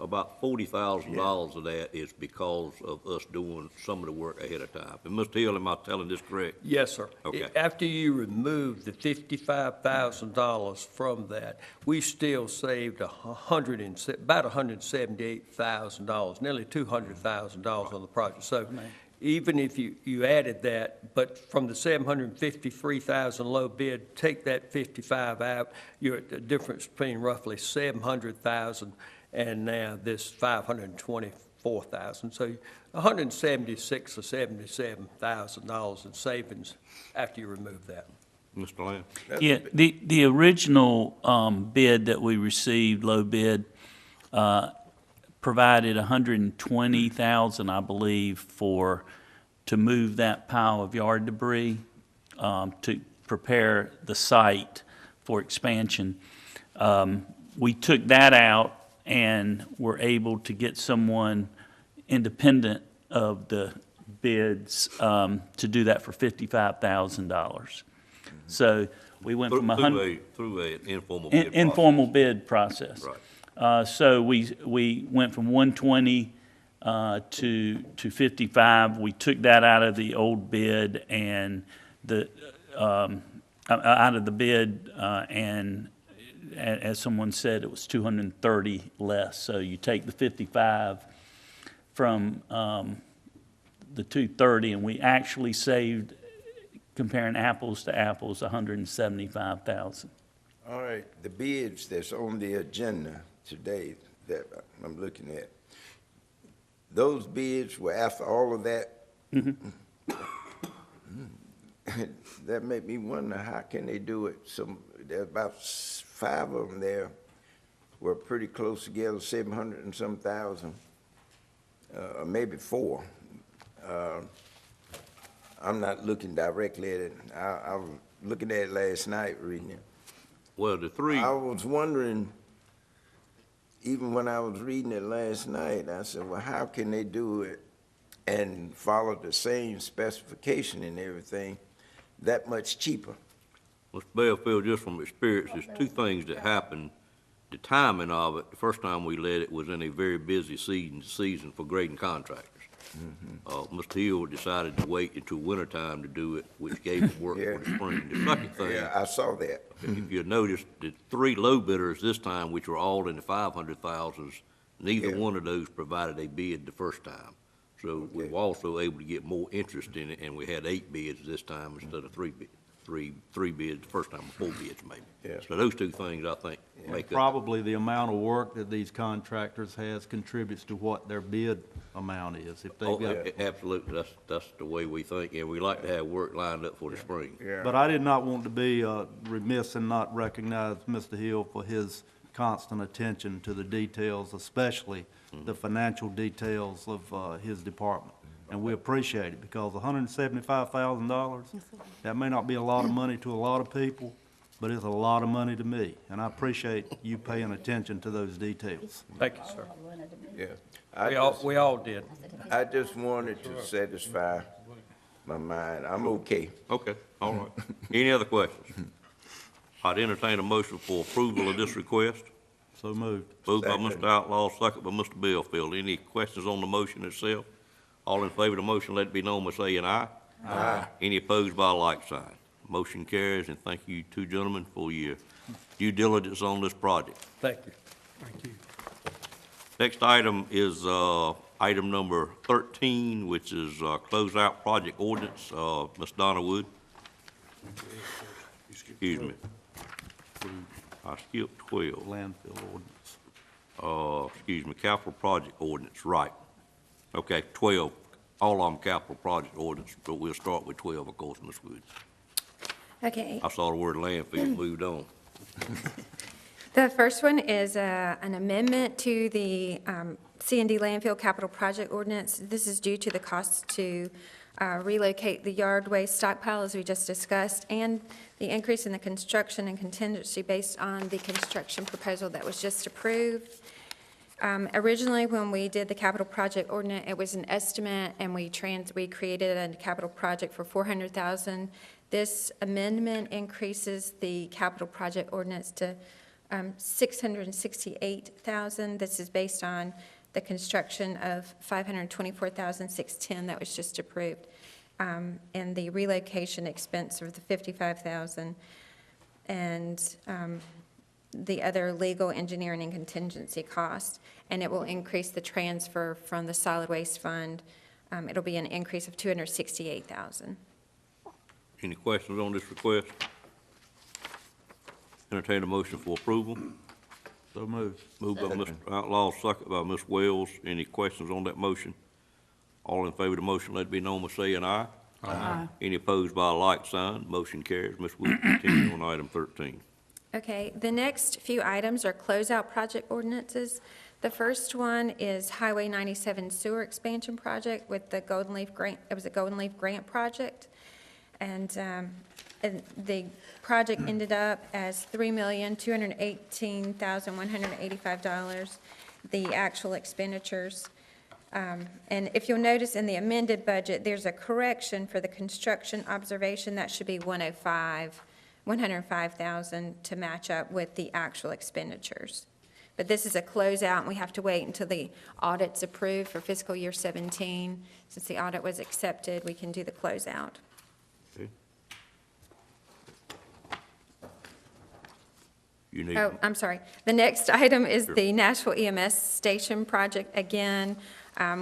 About $40,000 of that is because of us doing some of the work ahead of time. And Mr. Hill, am I telling this correct? Yes, sir. Okay. After you remove the $55,000 from that, we still saved about $178,000, nearly $200,000 on the project. So even if you added that, but from the $753,000 low bid, take that 55 out, you're at the difference between roughly $700,000 and now this $524,000. So $176,000 or $77,000 in savings after you remove that. Mr. Lamb? Yeah, the original bid that we received, low bid, provided $120,000, I believe, to move that pile of yard debris, to prepare the site for expansion. We took that out and were able to get someone independent of the bids to do that for $55,000. So we went from Through an informal bid process. informal bid process. Right. So we went from 120 to 55. We took that out of the old bid and out of the bid, and as someone said, it was 230 less. So you take the 55 from the 230, and we actually saved, comparing apples to apples, $175,000. All right, the bids that's on the agenda today that I'm looking at, those bids were after all of that? Mm-hmm. That made me wonder, how can they do it? There's about 5 of them there were pretty close together, 700 and some thousand, maybe 4. I'm not looking directly at it. I was looking at it last night, reading it. Well, the three. I was wondering, even when I was reading it last night, I said, well, how can they do it and follow the same specification and everything that much cheaper? Mr. Bellfield, just from experience, there's 2 things that happened. The timing of it, the first time we let it was in a very busy season for grading contractors. Mr. Hill decided to wait until wintertime to do it, which gave him work for the spring. The second thing. Yeah, I saw that. If you notice, the 3 low bidders this time, which were all in the 500,000s, neither one of those provided a bid the first time. So we were also able to get more interest in it, and we had 8 bids this time instead of 3 bids. Three bids the first time, 4 bids maybe. Yeah. So those 2 things, I think, make up. Probably the amount of work that these contractors has contributes to what their bid amount is. If they've got, Absolutely, that's the way we think, and we like to have work lined up for the spring. Yeah. but I did not want to be remiss and not recognize Mr. Hill for his constant attention to the details, especially the financial details of his department. And we appreciate it, because $175,000, that may not be a lot of money to a lot of people, but it's a lot of money to me. And I appreciate you paying attention to those details. Thank you, sir. Yeah. We all did. I just wanted to satisfy my mind. I'm okay. Okay, all right. Any other questions? I'd entertain a motion for approval of this request. So moved. Moved by Second. Mr. Outlaw, second by Mr. Bellfield. Any questions on the motion itself? All in favor of the motion, let it be known by saying aye. Aye. Any opposed by a like sign. Motion carries, and thank you two gentlemen for your due diligence on this project. Thank you. Next item is item number 13, which is closeout project ordinance. Ms. Donna Wood. Excuse me. I skipped 12. Landfill ordinance. Excuse me, capital project ordinance, right. Okay, 12, all of them capital project ordinance, but we'll start with 12, of course, Ms. Wood. Okay. I saw the word landfill moved on. The first one is an amendment to the C&D landfill capital project ordinance. This is due to the cost to relocate the yard waste stockpile, as we just discussed, and the increase in the construction and contingency based on the construction proposal that was just approved. Originally, when we did the capital project ordinance, it was an estimate, and we created a capital project for $400,000. This amendment increases the capital project ordinance to $668,000. This is based on the construction of $524,610 that was just approved, and the relocation expense of the $55,000, and the other legal, engineering, and contingency costs. And it will increase the transfer from the solid waste fund. It'll be an increase of $268,000. Any questions on this request? Entertain a motion for approval. So moved. Moved by Mr. Outlaw, second by Ms. Wells. Any questions on that motion? All in favor of the motion, let it be known by saying aye. Aye. Any opposed by a like sign, motion carries. Ms. Wood, continue on item 13. Okay, the next few items are closeout project ordinances. The first one is Highway 97 Sewer Expansion Project with the Golden Leaf Grant. It was a Golden Leaf Grant project. And the project ended up as $3,218,185, the actual expenditures. And if you'll notice in the amended budget, there's a correction for the construction observation. That should be 105,000 to match up with the actual expenditures. But this is a closeout, and we have to wait until the audit's approved for fiscal year 17. Since the audit was accepted, we can do the closeout. Okay. You need, Oh, I'm sorry. The next item is the Nashville EMS Station project. Again,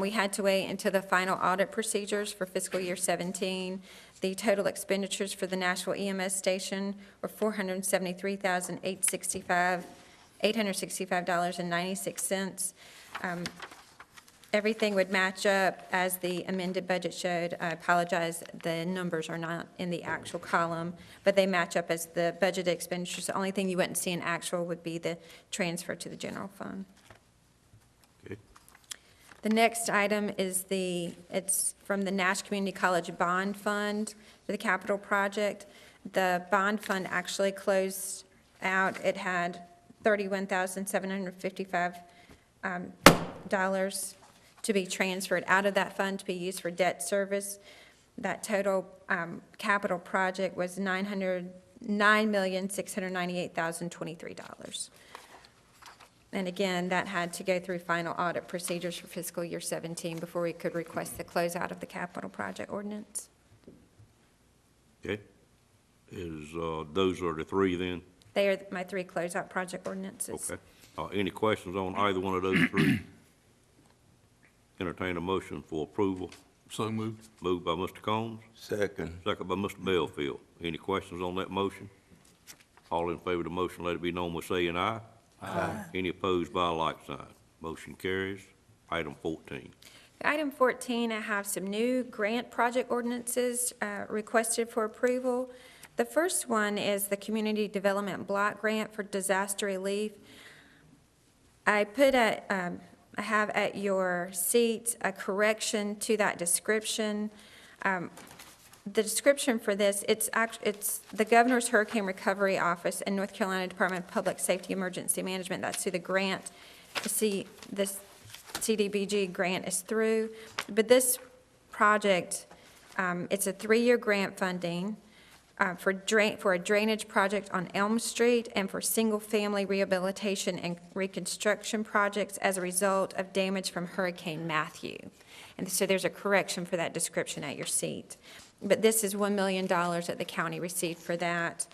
we had to wait until the final audit procedures for fiscal year 17. The total expenditures for the Nashville EMS Station were $865.96. Everything would match up as the amended budget showed. I apologize, the numbers are not in the actual column, but they match up as the budgeted expenditures. The only thing you wouldn't see in actual would be the transfer to the general fund. okay. The next item is it's from the Nash Community College Bond Fund for the capital project. The bond fund actually closed out. It had $31,755 to be transferred out of that fund to be used for debt service. That total capital project was $9,698,023. And again, that had to go through final audit procedures for fiscal year 17 before we could request the closeout of the capital project ordinance. Okay. Those are the three then? They are my three closeout project ordinances. Okay. Any questions on either one of those three? Entertain a motion for approval. So moved. Moved by Mr. Combs, Second. second by Mr. Bellfield. Any questions on that motion? All in favor of the motion, let it be known by saying aye. Aye. Any opposed by a like sign. Motion carries. Item 14. Item 14, I have some new grant project ordinances requested for approval. The first one is the Community Development Block Grant for Disaster Relief. I have at your seats a correction to that description. The description for this, it's the Governor's Hurricane Recovery Office and North Carolina Department of Public Safety Emergency Management. That's who the grant, this CDBG grant is through. But this project, it's a 3-year grant funding. for a drainage project on Elm Street and for single-family rehabilitation and reconstruction projects as a result of damage from Hurricane Matthew. And so there's a correction for that description at your seat. But this is $1 million that the county received for that,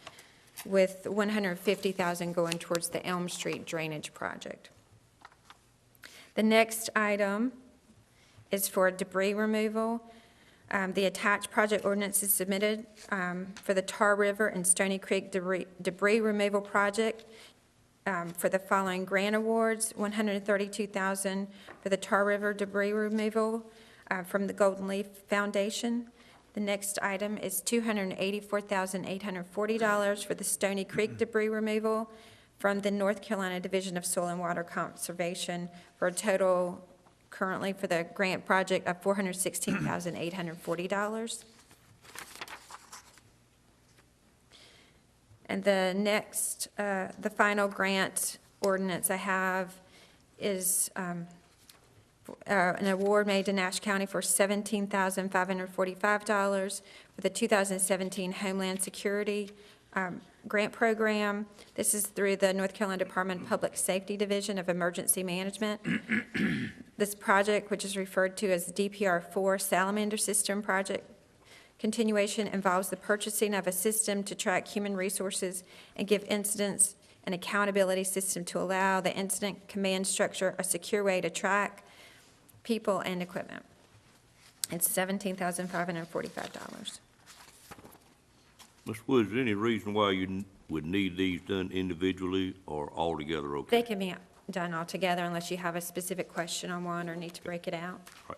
with $150,000 going towards the Elm Street drainage project. The next item is for debris removal. The attached project ordinance is submitted for the Tar River and Stony Creek debris removal project for the following grant awards: $132,000 for the Tar River debris removal from the Golden Leaf Foundation. The next item is $284,840 for the Stony Creek debris removal from the North Carolina Division of Soil and Water Conservation, for a total currently for the grant project of $416,840. And the next, the final grant ordinance I have is an award made to Nash County for $17,545 for the 2017 Homeland Security Grant Program. This is through the North Carolina Department of Public Safety Division of Emergency Management. This project, which is referred to as DPR-4 Salamander System Project continuation, involves the purchasing of a system to track human resources and give incidents an accountability system to allow the incident command structure a secure way to track people and equipment. It's $17,545. Ms. Woods, is there any reason why you would need these done individually or all together okay? They can be done all together unless you have a specific question on one or need to break it out. Right.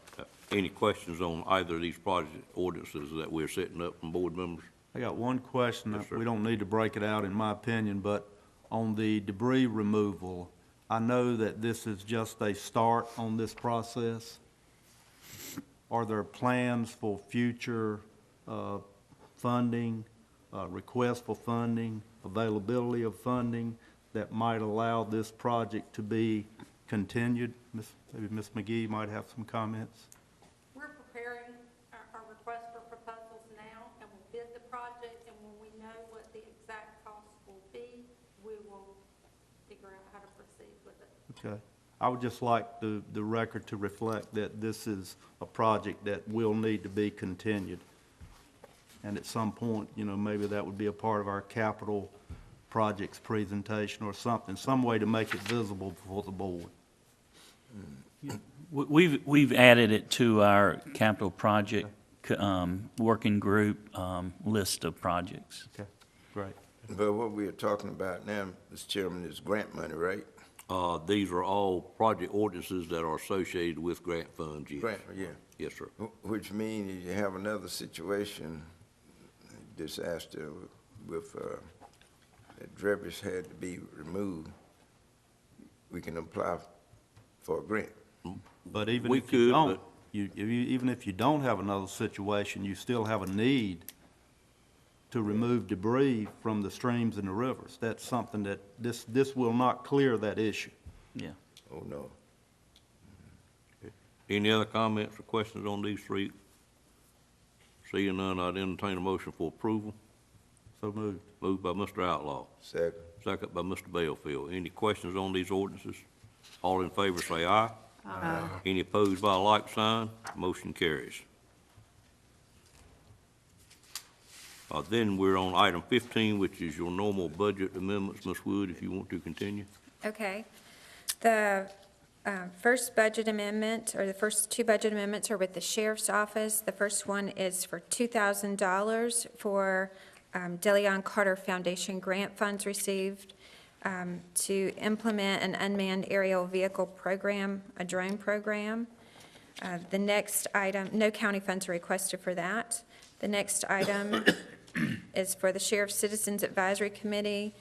Any questions on either of these project ordinances that we're setting up from board members? I got one question. Yes, sir. We don't need to break it out, in my opinion, but on the debris removal, I know that this is just a start on this process. Are there plans for future funding, requests for funding, availability of funding that might allow this project to be continued? Maybe Ms. McGee might have some comments. We're preparing our request for proposals now, and we'll bid the project, and when we know what the exact cost will be, we will figure out how to proceed with it. Okay. I would just like the record to reflect that this is a project that will need to be continued. And at some point, you know, maybe that would be a part of our capital projects presentation or something, some way to make it visible before the board. We've added it to our capital project working group list of projects. Okay, great. But what we are talking about now, Mr. Chairman, is grant money, right? These are all project ordinances that are associated with grant funds, yes. Grant, yeah. Yes, sir. Which means you have another situation, disaster with, that debris had to be removed, we can apply for a grant. But even We if you could, don't, even if you don't have another situation, you still have a need to remove debris from the streams and the rivers. That's something that this will not clear that issue. Yeah. Oh, no. Any other comments or questions on these three? Seeing none, I'd entertain a motion for approval. So moved. Moved by Mr. Outlaw. Second. Second by Mr. Bellfield. Any questions on these ordinances? All in favor say aye. Aye. Any opposed by a like sign? Motion carries. Then we're on item 15, which is your normal budget amendments. Ms. Wood, if you want to continue. Okay. The first budget amendment, or the first two budget amendments, are with the Sheriff's Office. The first one is for $2,000 for DeLeon Carter Foundation grant funds received to implement an unmanned aerial vehicle program, a drone program. The next item, no county funds are requested for that. The next item is for the Sheriff's Citizens Advisory Committee,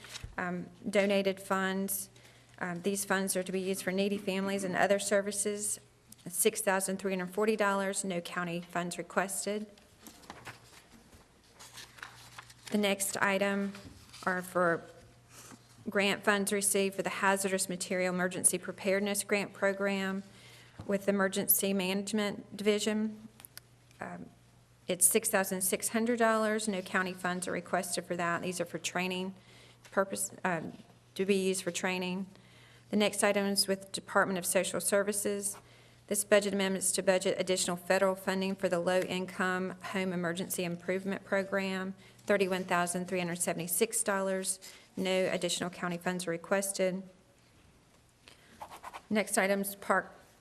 donated funds. These funds are to be used for needy families and other services, $6,340, no county funds requested. The next item are for grant funds received for the Hazardous Material Emergency Preparedness Grant Program with the Emergency Management Division. It's $6,600. No county funds are requested for that. These are for training purpose, to be used for training. The next item is with Department of Social Services. This budget amendment is to budget additional federal funding for the Low-Income Home Emergency Improvement Program, $31,376. No additional county funds are requested. Next item is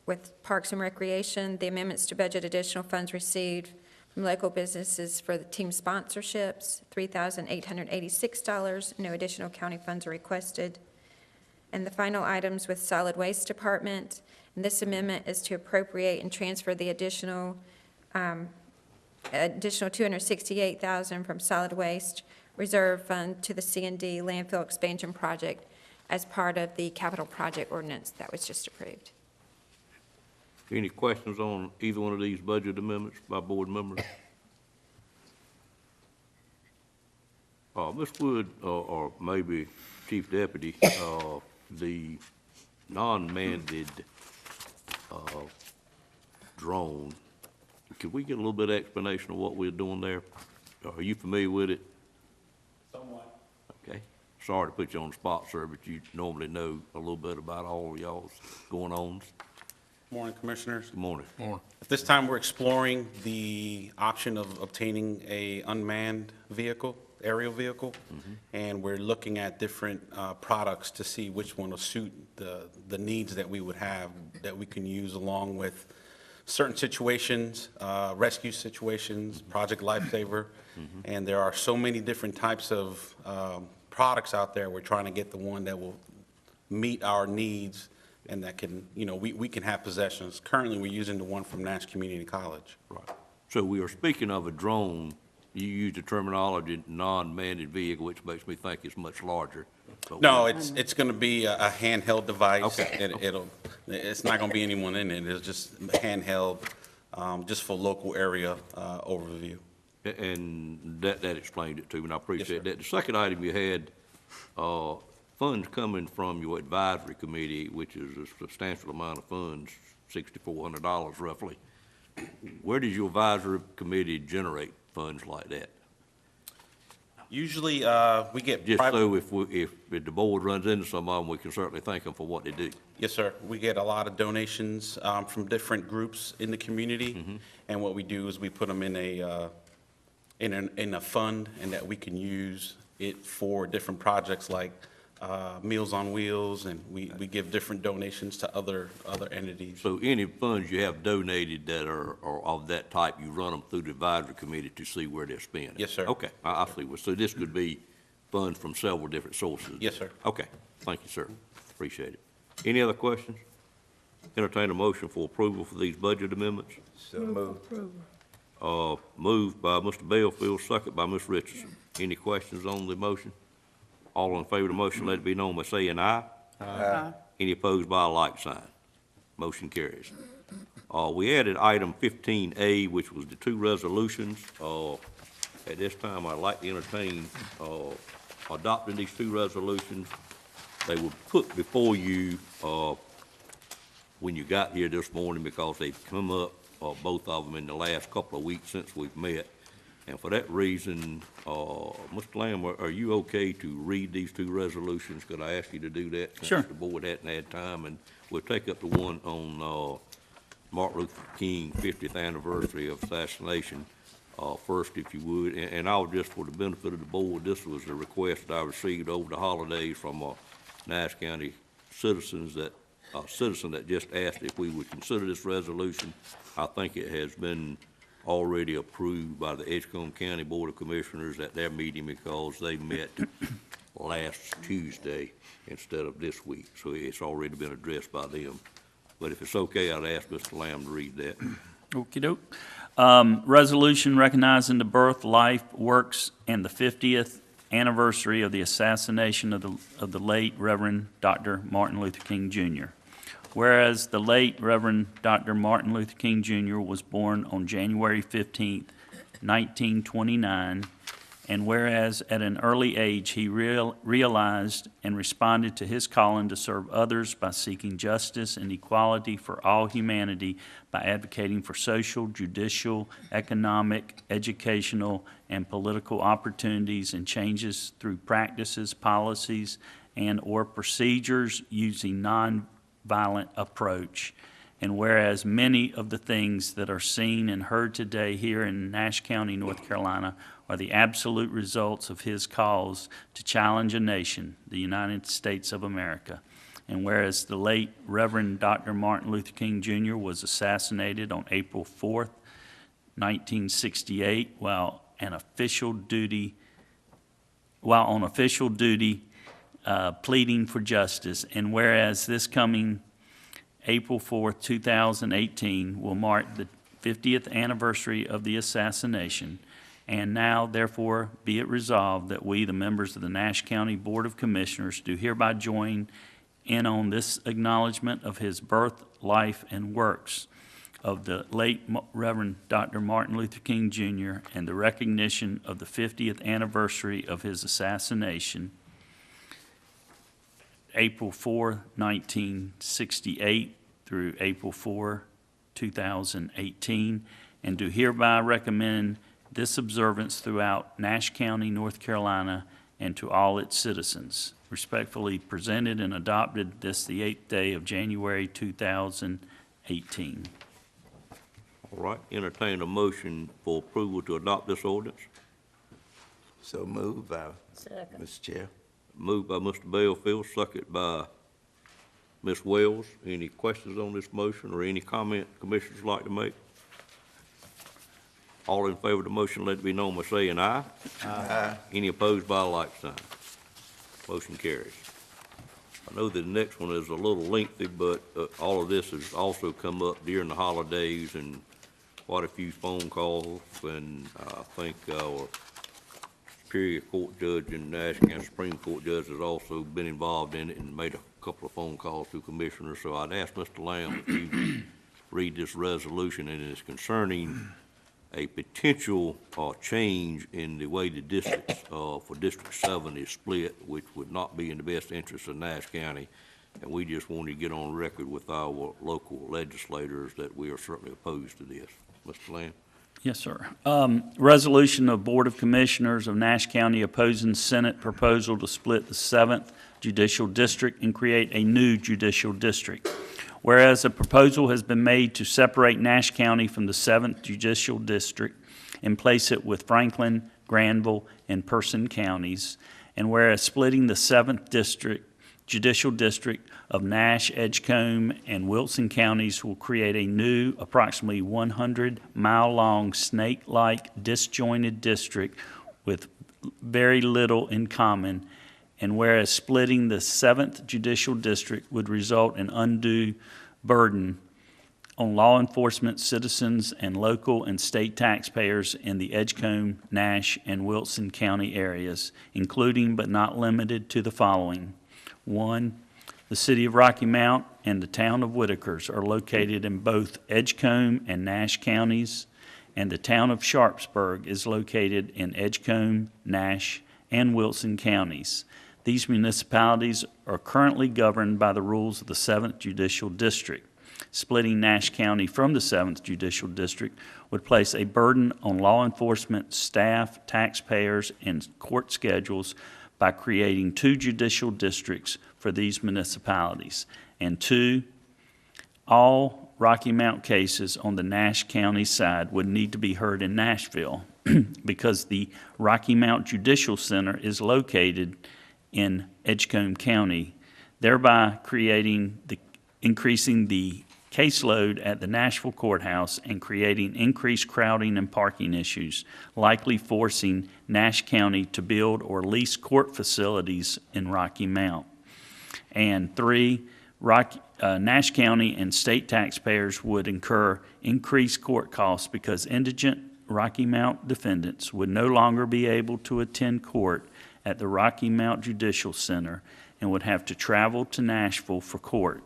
with Parks and Recreation. The amendments to budget additional funds received from local businesses for the team sponsorships, $3,886. No additional county funds are requested. And the final items with Solid Waste Department. And this amendment is to appropriate and transfer the additional $268,000 from Solid Waste Reserve Fund to the C&D Landfill Expansion Project as part of the capital project ordinance that was just approved. Any questions on either one of these budget amendments by board members? Ms. Wood, or maybe Chief Deputy, the non-manned drone, could we get a little bit of explanation of what we're doing there? Are you familiar with it? Somewhat. Okay. Sorry to put you on the spot, sir, but you normally know a little bit about all of y'all's going-ons. Morning, Commissioners. Good morning. At this time, we're exploring the option of obtaining a unmanned vehicle, aerial vehicle, and we're looking at different products to see which one will suit the needs that we would have, that we can use along with certain situations, rescue situations, Project Lifesaver, and there are so many different types of products out there. We're trying to get the one that will meet our needs and that can, we can have possessions. Currently, we're using the one from Nash Community College. Right. So we are speaking of a drone. You use the terminology non-manned vehicle, which makes me think it's much larger. But No, it's going to be a handheld device. Okay. It's not going to be anyone in it. It's just handheld, just for local area overview. And that explained it to me, and I appreciate sir. that. The second item you had, funds coming from your advisory committee, which is a substantial amount of funds, $6,400 roughly. Where does your advisory committee generate funds like that? Usually, we get Just private. so if the board runs into some of them, we can certainly thank them for what they do. Yes, sir. We get a lot of donations from different groups in the community, and what we do is we put them in a fund, and that we can use it for different projects like Meals on Wheels, and we give different donations to other entities. So any funds you have donated that are of that type, you run them through the advisory committee to see where they're spent? Yes, sir. Okay, I see. So this could be funds from several different sources? Yes, sir. Okay, thank you, sir. Appreciate it. Any other questions? Entertain a motion for approval for these budget amendments. So moved. Moved by Mr. Bellfield, second by Ms. Richardson. Any questions on the motion? All in favor of the motion, let it be known by saying aye. Aye. Any opposed by a like sign? Motion carries. We added item 15A, which was the two resolutions. At this time, I'd like to entertain adopting these two resolutions. They were put before you when you got here this morning because they've come up, both of them, in the last couple of weeks since we've met. And for that reason, Mr. Lamb, are you okay to read these two resolutions? Could I ask you to do that? Sure. Since the board hadn't had time, and we'll take up the one on Martin Luther King 50th anniversary of assassination first, if you would. And I'll just, for the benefit of the board, this was a request that I received over the holidays from Nash County citizen that just asked if we would consider this resolution. I think it has been already approved by the Edgecombe County Board of Commissioners at their meeting because they met last Tuesday instead of this week. So it's already been addressed by them. But if it's okay, I'd ask Mr. Lamb to read that. Okey-doke. Resolution recognizing the birth, life, works, and the 50th anniversary of the assassination of the late Reverend Dr. Martin Luther King, Jr. Whereas the late Reverend Dr. Martin Luther King, Jr. was born on January 15th, 1929, And whereas at an early age he realized and responded to his calling to serve others by seeking justice and equality for all humanity by advocating for social, judicial, economic, educational, and political opportunities and changes through practices, policies, and/or procedures using nonviolent approach. And whereas many of the things that are seen and heard today here in Nash County, North Carolina, are the absolute results of his cause to challenge a nation, the United States of America. And whereas the late Reverend Dr. Martin Luther King Jr. was assassinated on April 4th, 1968, while on official duty pleading for justice. And whereas this coming April 4th, 2018 will mark the 50th anniversary of the assassination. And now, therefore, be it resolved that we, the members of the Nash County Board of Commissioners, do hereby join in on this acknowledgement of his birth, life, and works of the late Reverend Dr. Martin Luther King Jr. and the recognition of the 50th anniversary of his assassination, April 4, 1968 through April 4, 2018, and do hereby recommend this observance throughout Nash County, North Carolina, and to all its citizens. Respectfully presented and adopted this the 8th day of January 2018. All right, entertain a motion for approval to adopt this ordinance. So moved by Second. Mr. Chair. Moved by Mr. Bellfield, second by Ms. Wells. Any questions on this motion or any comment commissioners like to make? All in favor of the motion, let it be known by saying aye. Aye. Any opposed by a like sign? Motion carries. I know that the next one is a little lengthy, but all of this has also come up during the holidays and quite a few phone calls, and I think our Superior Court Judge and Nash County Supreme Court Judge has also been involved in it and made a couple of phone calls to commissioners. So I'd ask Mr. Lamb if you read this resolution, and it's concerning a potential change in the way the districts for District 7 is split, which would not be in the best interest of Nash County. And we just wanted to get on record with our local legislators that we are certainly opposed to this. Mr. Lamb? Yes, sir. Resolution of Board of Commissioners of Nash County opposing Senate proposal to split the 7th Judicial District and create a new judicial district. Whereas a proposal has been made to separate Nash County from the 7th Judicial District and place it with Franklin, Granville, and Person counties, and whereas splitting the 7th Judicial District of Nash, Edgecombe, and Wilson counties will create a new, approximately 100-mile-long, snake-like, disjointed district with very little in common. And whereas splitting the 7th Judicial District would result in undue burden on law enforcement, citizens, and local and state taxpayers in the Edgecombe, Nash, and Wilson County areas, including but not limited to the following. 1, the city of Rocky Mount and the town of Whitakers are located in both Edgecombe and Nash counties, and the town of Sharpsburg is located in Edgecombe, Nash, and Wilson counties. These municipalities are currently governed by the rules of the 7th Judicial District. Splitting Nash County from the 7th Judicial District would place a burden on law enforcement, staff, taxpayers, and court schedules by creating 2 judicial districts for these municipalities. And 2, all Rocky Mount cases on the Nash County side would need to be heard in Nashville because the Rocky Mount Judicial Center is located in Edgecombe County, thereby increasing the caseload at the Nashville courthouse and creating increased crowding and parking issues, likely forcing Nash County to build or lease court facilities in Rocky Mount. And 3, Nash County and state taxpayers would incur increased court costs because indigent Rocky Mount defendants would no longer be able to attend court at the Rocky Mount Judicial Center and would have to travel to Nashville for court.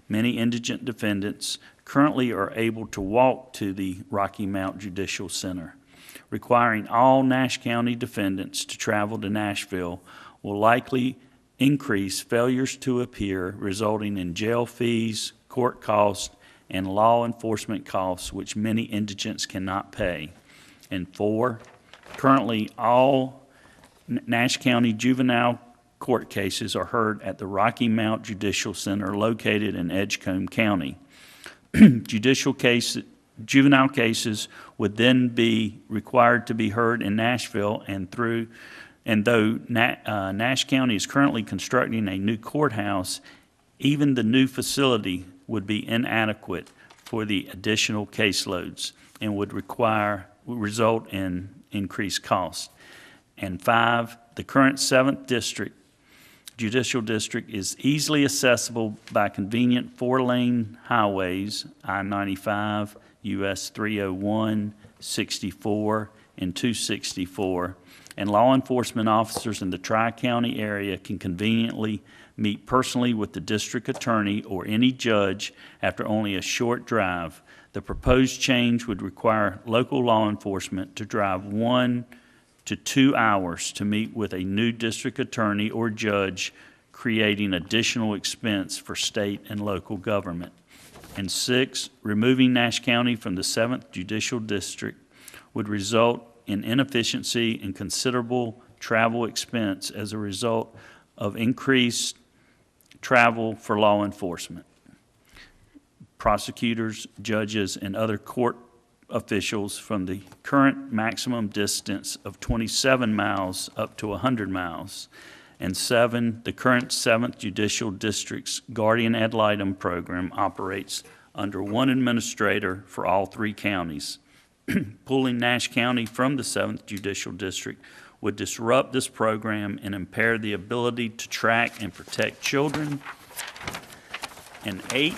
Many indigent defendants currently are able to walk to the Rocky Mount Judicial Center. requiring all Nash County defendants to travel to Nashville will likely increase failures to appear, resulting in jail fees, court costs, and law enforcement costs, which many indigents cannot pay. And 4, currently all Nash County juvenile court cases are heard at the Rocky Mount Judicial Center located in Edgecombe County. Juvenile cases would then be required to be heard in Nashville, and though Nash County is currently constructing a new courthouse, even the new facility would be inadequate for the additional caseloads and would result in increased costs. And 5, the current 7th Judicial District is easily accessible by convenient 4-lane highways, I-95, US 301, 64, and 264, and law enforcement officers in the Tri-County area can conveniently meet personally with the district attorney or any judge after only a short drive. The proposed change would require local law enforcement to drive 1 to 2 hours to meet with a new district attorney or judge, creating additional expense for state and local government. And 6, removing Nash County from the 7th Judicial District would result in inefficiency and considerable travel expense as a result of increased travel for law enforcement, prosecutors, judges, and other court officials from the current maximum distance of 27 miles up to 100 miles. And 7, the current 7th Judicial District's Guardian Ad Litem program operates under one administrator for all 3 counties. Pulling Nash County from the 7th Judicial District would disrupt this program and impair the ability to track and protect children. And 8,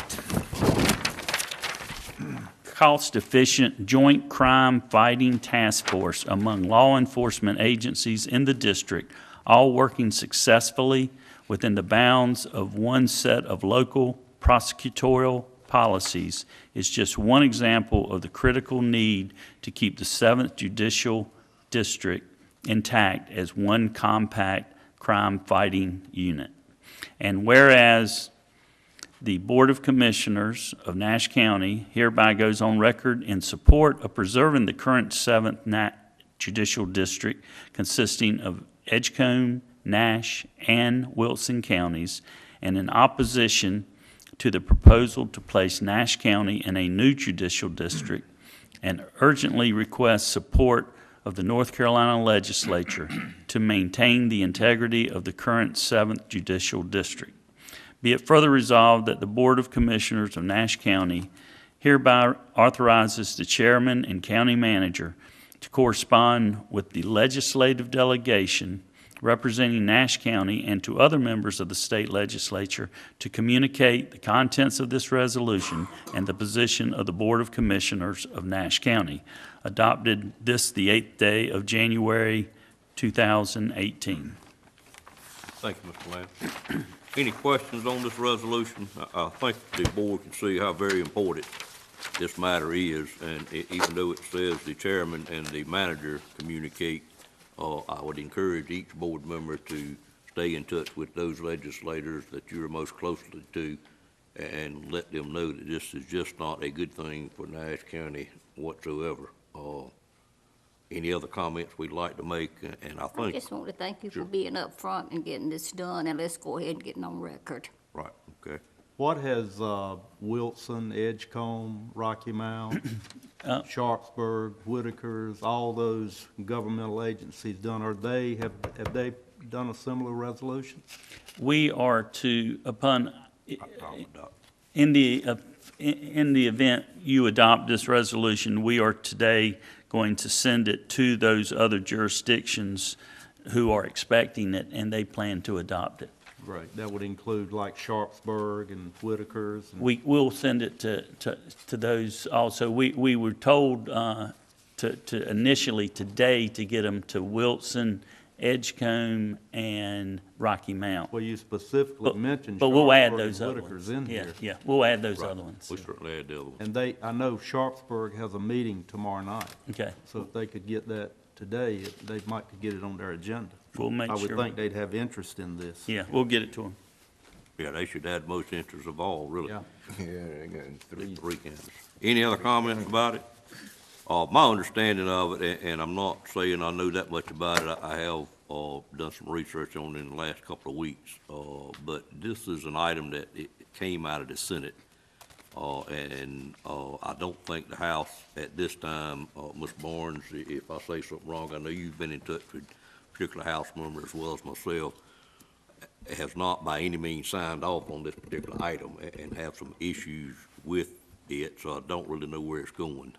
cost-efficient joint crime fighting task force among law enforcement agencies in the district, all working successfully within the bounds of one set of local prosecutorial policies, is just one example of the critical need to keep the 7th Judicial District intact as one compact crime-fighting unit. And whereas the Board of Commissioners of Nash County hereby goes on record in support of preserving the current 7th Judicial District consisting of Edgecombe, Nash, and Wilson counties, and in opposition to the proposal to place Nash County in a new judicial district, and urgently requests support of the North Carolina Legislature to maintain the integrity of the current 7th Judicial District. Be it further resolved that the Board of Commissioners of Nash County hereby authorizes the chairman and county manager to correspond with the legislative delegation representing Nash County and to other members of the state legislature to communicate the contents of this resolution and the position of the Board of Commissioners of Nash County, adopted this the 8th day of January 2018. Thank you, Mr. Lamb. Any questions on this resolution? I think the board can see how very important this matter is, and even though it says the chairman and the manager communicate, I would encourage each board member to stay in touch with those legislators that you're most closely to and let them know that this is just not a good thing for Nash County whatsoever. Any other comments we'd like to make? And I think... I just want to thank you for being up front and getting this done, and let's go ahead and get it on record. Right, okay. What has Wilson, Edgecombe, Rocky Mount, Sharpsburg, Whitaker's, all those governmental agencies done? Have they done a similar resolution? We are to, in the event you adopt this resolution, we are today going to send it to those other jurisdictions who are expecting it, and they plan to adopt it. Right, that would include like Sharpsburg and Whitaker's? And We'll send it to those also. We were told to initially today to get them to Wilson Edgecombe, and Rocky Mount. Well, you specifically mentioned But we'll add Sharpsburg those and other Whitaker's ones. in Yeah, here. yeah, we'll add those Right. other ones. We certainly add the other ones. And I know Sharpsburg has a meeting tomorrow night. Okay. So if they could get that today, they might could get it on their agenda. We'll make I would sure. think they'd have interest in this. Yeah, we'll get it to them. Yeah, they should add most interest of all, really. Yeah. Yeah, they got three. Three counties. Any other comments about it? My understanding of it, and I'm not saying I know that much about it, I have, done some research on it in the last couple of weeks. But this is an item that it came out of the Senate. I don't think the House at this time, Ms. Barnes, if I say something wrong, I know you've been in touch with particular House members as well as myself, has not by any means signed off on this particular item and have some issues with it, so I don't really know where it's going.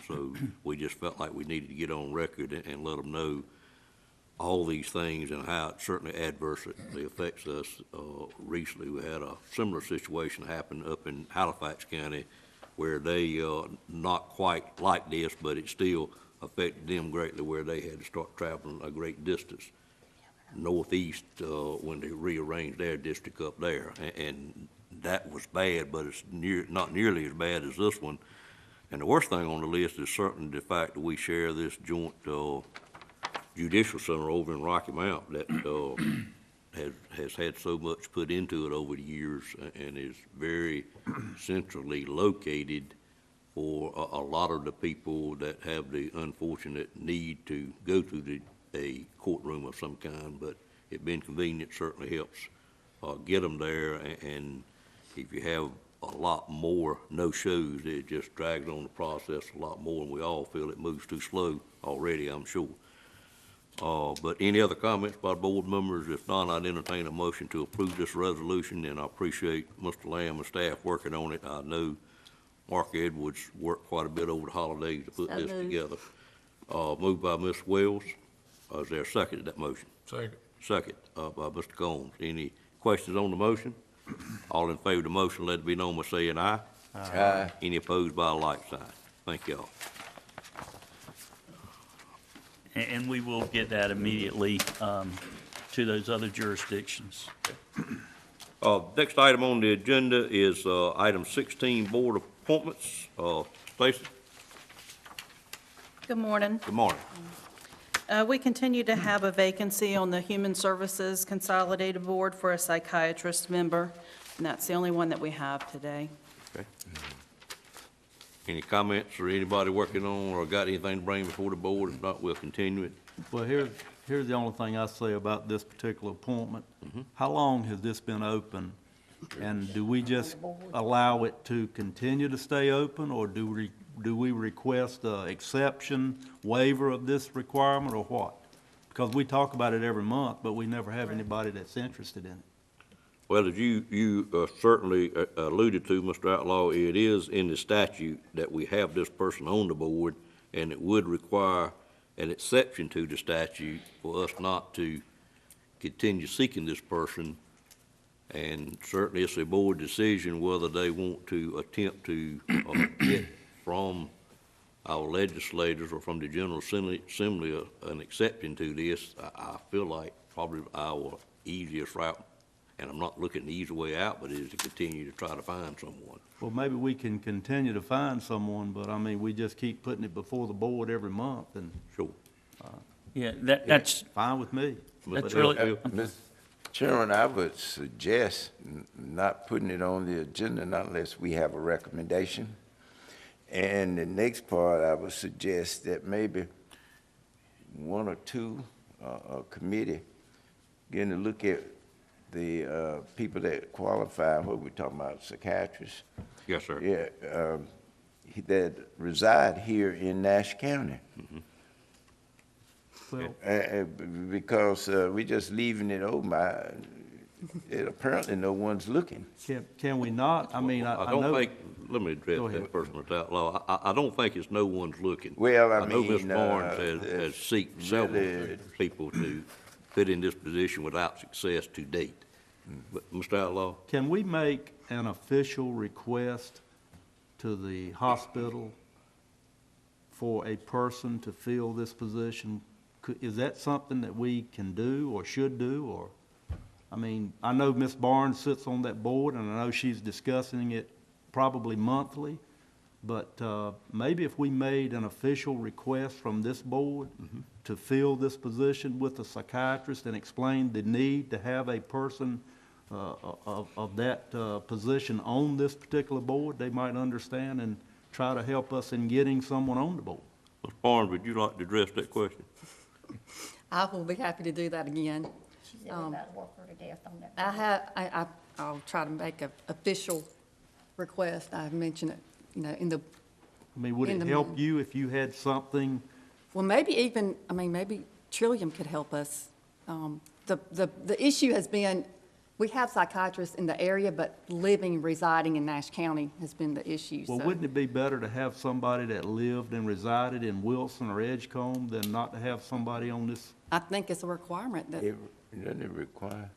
So we just felt like we needed to get on record and let them know all these things and how it certainly adversely affects us. Recently, we had a similar situation happen up in Halifax County where they, not quite like this, but it still affected them greatly where they had to start traveling a great distance northeast when they rearranged their district up there. And that was bad, but it's not nearly as bad as this one. And the worst thing on the list is certainly the fact that we share this joint judicial center over in Rocky Mount that has had so much put into it over the years and is very centrally located for a lot of the people that have the unfortunate need to go to a courtroom of some kind, but it being convenient certainly helps get them there. And if you have a lot more no-shows, it just drags on the process a lot more, and we all feel it moves too slow already, I'm sure. But any other comments by board members? If not, I'd entertain a motion to approve this resolution, and I appreciate Mr. Lamb and staff working on it. I know Mark Edwards worked quite a bit over the holidays to put this together. Moved by Ms. Wells. Is there a second to that motion? Second. Second, by Mr. Combs. Any questions on the motion? All in favor of the motion, let it be known by saying aye. Aye. Any opposed by a like sign? Thank y'all. And we will get that immediately to those other jurisdictions. Next item on the agenda is item 16, board appointments. Stacy? Good morning. Good morning. We continue to have a vacancy on the Human Services Consolidated Board for a psychiatrist member, and that's the only one that we have today. Okay. Any comments or anybody working on or got anything to bring before the board? If not, we'll continue it. Well, here's the only thing I say about this particular appointment. How long has this been open? And do we just allow it to continue to stay open, or do we request an exception waiver of this requirement, or what? Because we talk about it every month, but we never have anybody that's interested in it. Well, as you certainly alluded to, Mr. Outlaw, it is in the statute that we have this person on the board, and it would require an exception to the statute for us not to continue seeking this person. And certainly it's a board decision whether they want to attempt to get from our legislators or from the General Assembly an exception to this. I feel like probably our easiest route, and I'm not looking the easy way out, but is to continue to try to find someone. Well, maybe we can continue to find someone, but I mean, we just keep putting it before the board every month, and. Sure. Yeah, that's fine with me. That's really. Mr. Chairman, I would suggest not putting it on the agenda unless we have a recommendation. And the next part, I would suggest that maybe one or two, a committee, getting to look at the people that qualify, what we're talking about, psychiatrists. Yes, sir. Yeah, that reside here in Nash County. Well, Because we're just leaving it open. Apparently no one's looking. Can we not? I mean, I don't know. think, let me address that first, Mr. Outlaw. I don't think it's no one's looking. Well, I know Ms. mean, Barnes has seeked several people to fit in this position without success to date. But, Mr. Outlaw? Can we make an official request to the hospital for a person to fill this position? is that something that we can do or should do, or? I mean, I know Ms. Barnes sits on that board, and I know she's discussing it probably monthly, but maybe if we made an official request from this board to fill this position with a psychiatrist and explain the need to have a person of that position on this particular board, they might understand and try to help us in getting someone on the board. Ms. Barnes, would you like to address that question? I will be happy to do that again. She said we about to work her to death on that. I'll try to make an official request. I've mentioned it, in the, I mean, would it help you if you had something? well, maybe even, maybe Trillium could help us. The issue has been, we have psychiatrists in the area, but residing in Nash County has been the issue. Well, so. wouldn't it be better to have somebody that lived and resided in Wilson or Edgecombe than not to have somebody on this? I think it's a requirement that. Doesn't it require?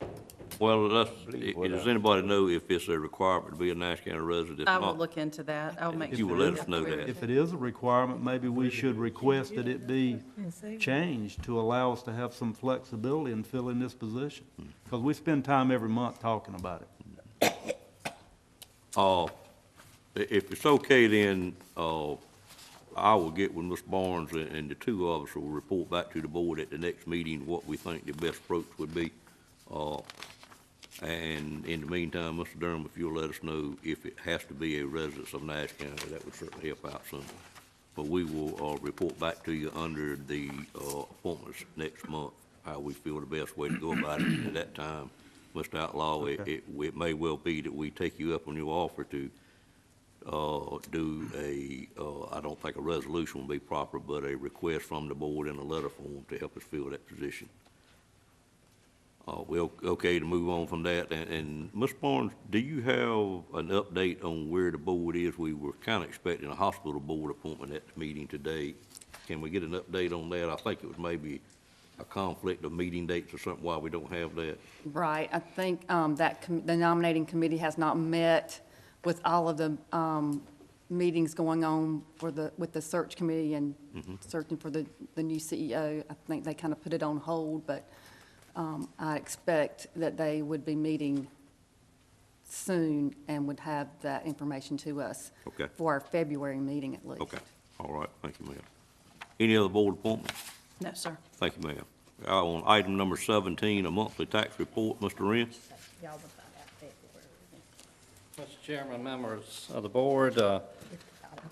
Well, does anybody know if it's a requirement to be a Nash County resident? If I will not, look into that. I'll make sure. you will let us know that. If it is a requirement, maybe we should request that it be changed to allow us to have some flexibility in filling this position. Because we spend time every month talking about it. If it's okay, then, I will get with Ms. Barnes, and the two of us will report back to the board at the next meeting what we think the best approach would be. And in the meantime, Mr. Durham, if you'll let us know if it has to be a resident of Nash County, that would certainly help out some. But we will, report back to you under the, appointments next month, how we feel the best way to go about it. At that time, Mr. Outlaw, it may well be that we take you up on your offer to, do I don't think a resolution will be proper, but a request from the board in a letter form to help us fill that position. We're okay to move on from that. And Ms. Barnes, do you have an update on where the board is? We were kind of expecting a hospital board appointment at the meeting today. Can we get an update on that? I think it was maybe a conflict of meeting dates or something why we don't have that. Right, I think the nominating committee has not met with all of the meetings going on with the search committee and searching for the new CEO. I think they kind of put it on hold, but I expect that they would be meeting soon and would have that information to us for our February meeting at least. Okay, all right, thank you, ma'am. Any other board appointments? No, sir. Thank you, ma'am. On item number 17, a monthly tax report, Mr. Wren. Y'all will find out February. Mr. Chairman, members of the board,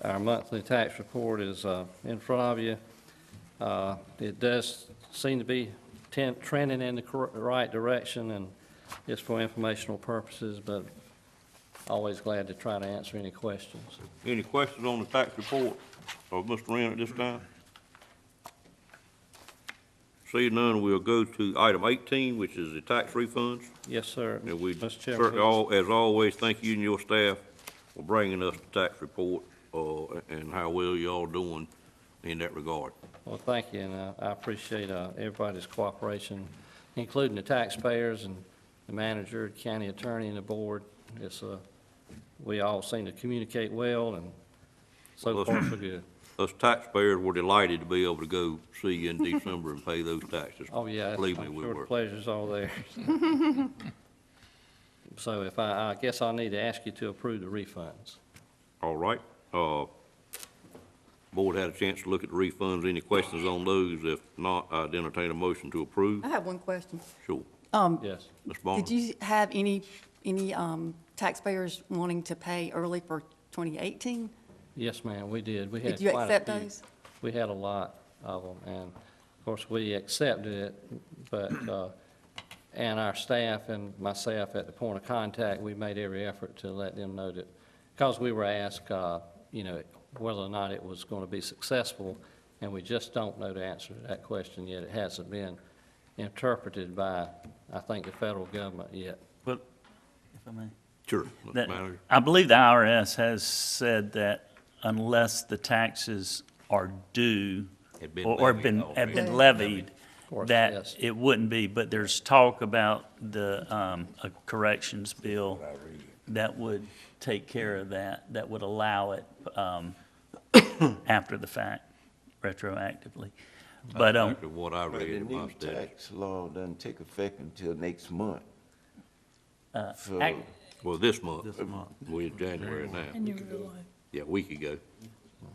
our monthly tax report is in front of you. It does seem to be trending in the right direction, and it's for informational purposes, but always glad to try to answer any questions. Any questions on the tax report of Mr. Wren at this time? Seeing none, we'll go to item 18, which is the tax refunds. Yes, sir. And we Mr. Chairman, certainly, as always, thank you and your staff for bringing us the tax report, and how well y'all doing in that regard. well, thank you, and I appreciate everybody's cooperation, including the taxpayers and the manager, county attorney, and the board. It's we all seem to communicate well, and so far so good. Us taxpayers were delighted to be able to go see you in December and pay those taxes. Oh, yeah, Believe me, I'm we sure the were. pleasure's all there. So if I guess I'll need to ask you to approve the refunds. All right. Board had a chance to look at the refunds. Any questions on those? If not, I'd entertain a motion to approve. I have one question. Sure. Yes. Ms. Barnes? Did you have any taxpayers wanting to pay early for 2018? Yes, ma'am, we did. We had Did you quite a accept few. those? We had a lot of them, and of course, we accepted it, but, and our staff and myself at the point of contact, we made every effort to let them know that, because we were asked, whether or not it was going to be successful, and we just don't know the answer to that question yet. It hasn't been interpreted by, I think, the federal government yet. But, if I may. Sure. That, I believe the IRS has said that unless the taxes are due have been levied, that yes. it wouldn't be. But there's talk about the a corrections bill that would take care of that, that would allow it after the fact, retroactively. But, Exactly what I But read the in my new studies. tax law doesn't take effect until next month. So, ac- Well, this month. This month. We're in January now. And you realize, Yeah, a week ago.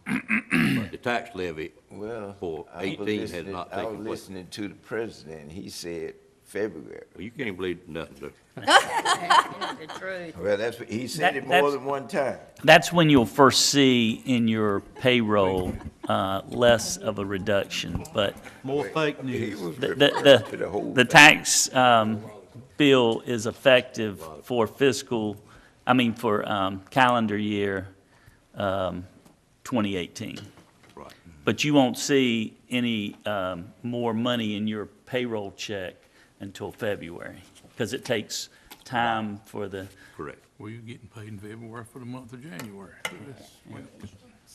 But the tax levy well, for I was 18 has listening, not I taken was place. listening to the president, he said February. Well, you can't believe nothing, sir. The truth. Well, that's, he said That- it more that's- than one time. That's when you'll first see in your payroll less of a reduction, but More fake He news. was the, referring to the whole the thing. tax bill is effective for for calendar year 2018. Right. But you won't see any more money in your payroll check until February, because it takes time for the, Correct. Well, you're getting paid in February for the month of January.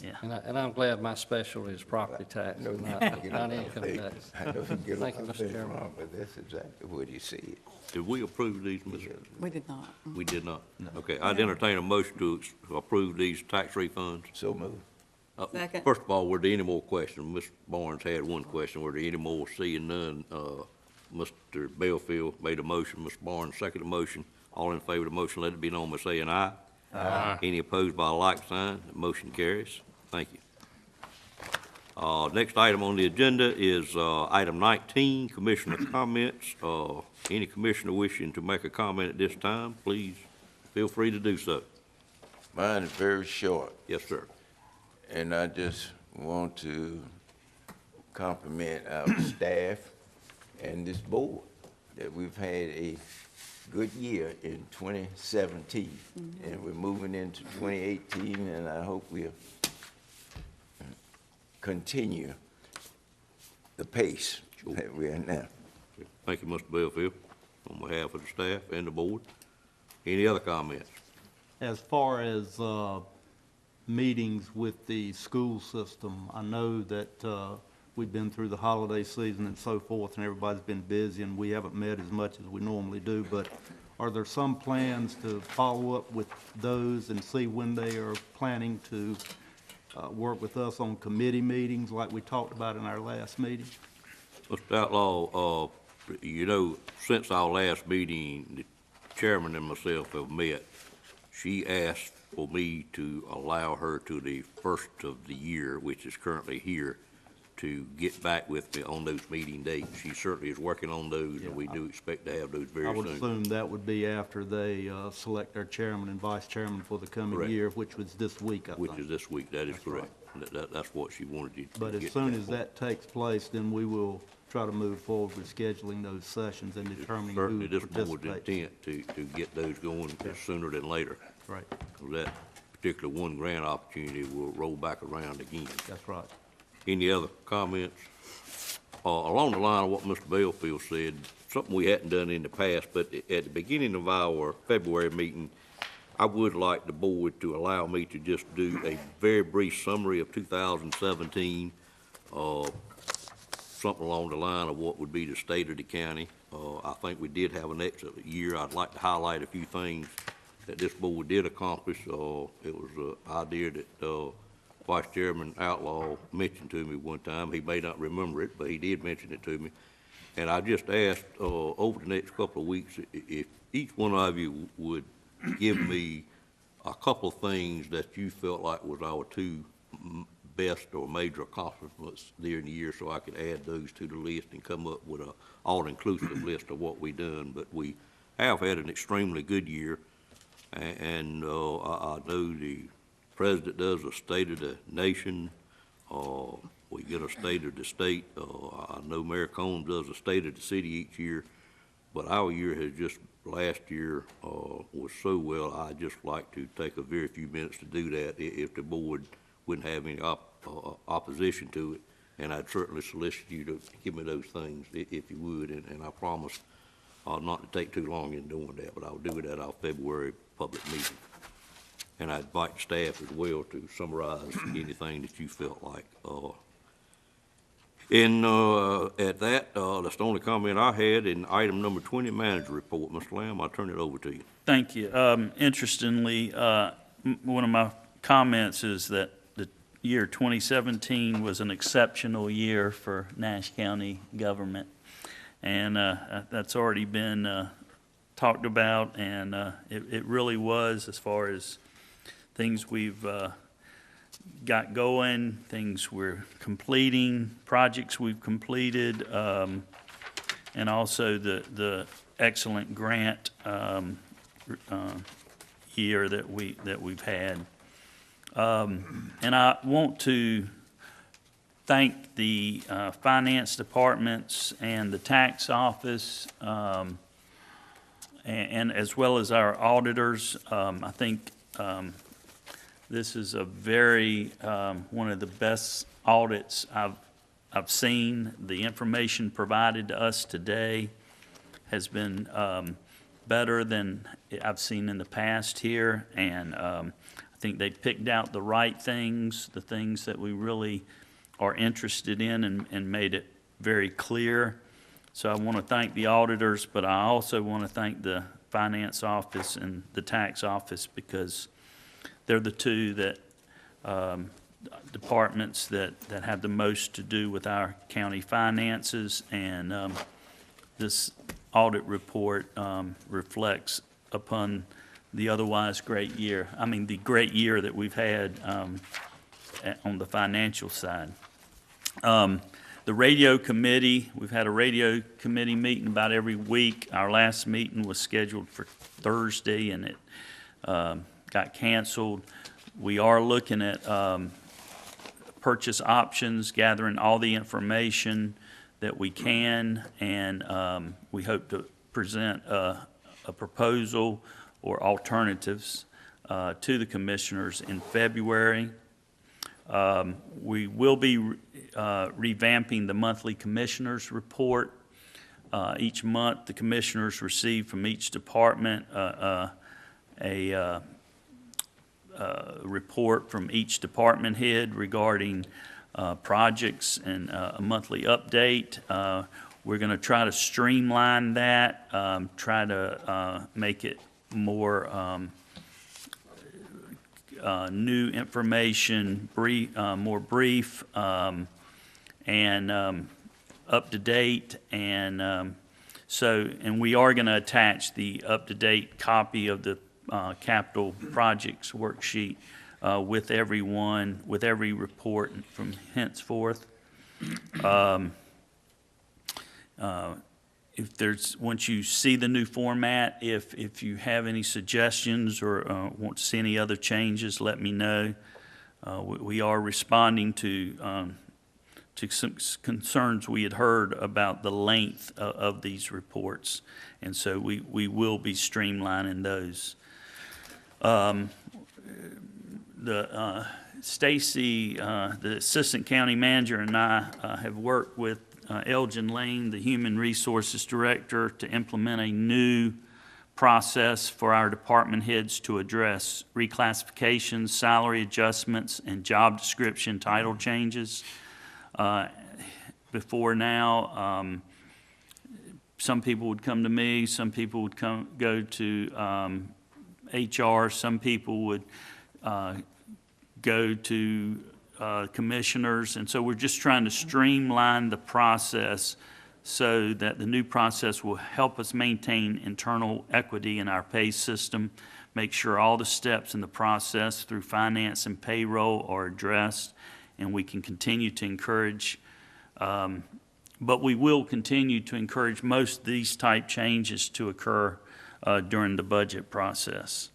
yeah. And I'm glad my specialty is property tax, I know you not get a not lot of income things- tax. I know you get a Thank lot you, of Mr. things Chairman. wrong, but that's exactly what he said. Did we approve these, Mr.? We did not. We did not? Okay, I'd entertain a motion to approve these tax refunds. So moved. Second. First of all, were there any more questions? Ms. Barnes had one question. Were there any more? Seeing none, Mr. Belfield made a motion, Ms. Barnes seconded the motion. All in favor of the motion, let it be known by saying aye. Aye. Any opposed by a like sign? The motion carries. Thank you. Next item on the agenda is item 19, Commissioner comments. Any commissioner wishing to make a comment at this time, please feel free to do so. Mine is very short. Yes, sir. And I just want to compliment our staff and this board that we've had a good year in 2017. And we're moving into 2018, and I hope we'll continue the pace that we're in now. Thank you, Mr. Belfield, on behalf of the staff and the board. Any other comments? As far as meetings with the school system, I know that we've been through the holiday season and so forth, and everybody's been busy, and we haven't met as much as we normally do, but are there some plans to follow up with those and see when they are planning to work with us on committee meetings like we talked about in our last meeting? Mr. Outlaw, you know, since our last meeting, the chairman and myself have met. She asked for me to allow her to the first of the year, which is currently here, to get back with me on those meeting dates. She certainly is working on those, and we do expect to have those very I soon. would assume that would be after they select their chairman and vice chairman for the coming Correct. year, which was this week, I think. Which is this week, that is correct. That's what she wanted you to But get as soon to as that takes place, then we will try to move forward with scheduling those sessions and determining who Certainly, this board's participates. intent to get those going sooner than later. Right, That particular one grant opportunity will roll back around again. that's right. Any other comments? Along the line of what Mr. Belfield said, something we hadn't done in the past, but at the beginning of our February meeting, I would like the board to allow me to just do a very brief summary of 2017, something along the line of what would be the state of the county. I think we did have an excellent year. I'd like to highlight a few things that this board did accomplish. It was an idea that Vice Chairman Outlaw mentioned to me one time. He may not remember it, but he did mention it to me. And I just asked over the next couple of weeks if each one of you would give me a couple of things that you felt like was our two best or major accomplishments during the year, so I could add those to the list and come up with a all-inclusive list of what we done. But we have had an extremely good year, and I know the President does a State of the Nation. We get a State of the State. I know Mayor Combs does a State of the City each year, but our year has just, last year was so well. I'd just like to take a very few minutes to do that if the board wouldn't have any opposition to it. And I'd certainly solicit you to give me those things if you would, and I promise not to take too long in doing that, but I'll do it at our February public meeting. And I invite staff as well to summarize anything that you felt like. At that, that's the only comment I had. In item number 20, manager report. Mr. Lamb, I'll turn it over to you. Thank you. Interestingly, one of my comments is that the year 2017 was an exceptional year for Nash County government. And that's already been talked about, and it really was, as far as things we've got going, things we're completing, projects we've completed, and also the excellent grant year that we've had. And I want to thank the finance departments and the tax office, and as well as our auditors. I think this is a very one of the best audits I've seen. The information provided to us today has been better than I've seen in the past here, and I think they picked out the right things, the things that we really are interested in, and made it very clear. So I want to thank the auditors, but I also want to thank the finance office and the tax office, because they're the two that departments that have the most to do with our county finances, and this audit report reflects upon the otherwise great year. I mean, the great year that we've had on the financial side. The radio committee, we've had a radio committee meeting about every week. Our last meeting was scheduled for Thursday, and it got canceled. We are looking at purchase options, gathering all the information that we can, and we hope to present a proposal or alternatives to the commissioners in February. We will be revamping the monthly commissioners report. Each month, the commissioners receive from each department a report from each department head regarding projects and a monthly update. We're going to try to streamline that, try to make it more new information, more brief, and up to date. And and we are going to attach the up-to-date copy of the capital projects worksheet with everyone, with every report from henceforth. If there's, once you see the new format, if you have any suggestions or want to see any other changes, let me know. We are responding to some concerns we had heard about the length of these reports, and so we will be streamlining those. Stacy, the Assistant County Manager, and I have worked with Elgin Lane, the Human Resources Director, to implement a new process for our department heads to address reclassifications, salary adjustments, and job description title changes. Before now, some people would come to me, some people would go to HR, some people would go to commissioners, and so we're just trying to streamline the process so that the new process will help us maintain internal equity in our pay system, make sure all the steps in the process through finance and payroll are addressed, and we can continue to encourage, but we will continue to encourage most of these type changes to occur during the budget process.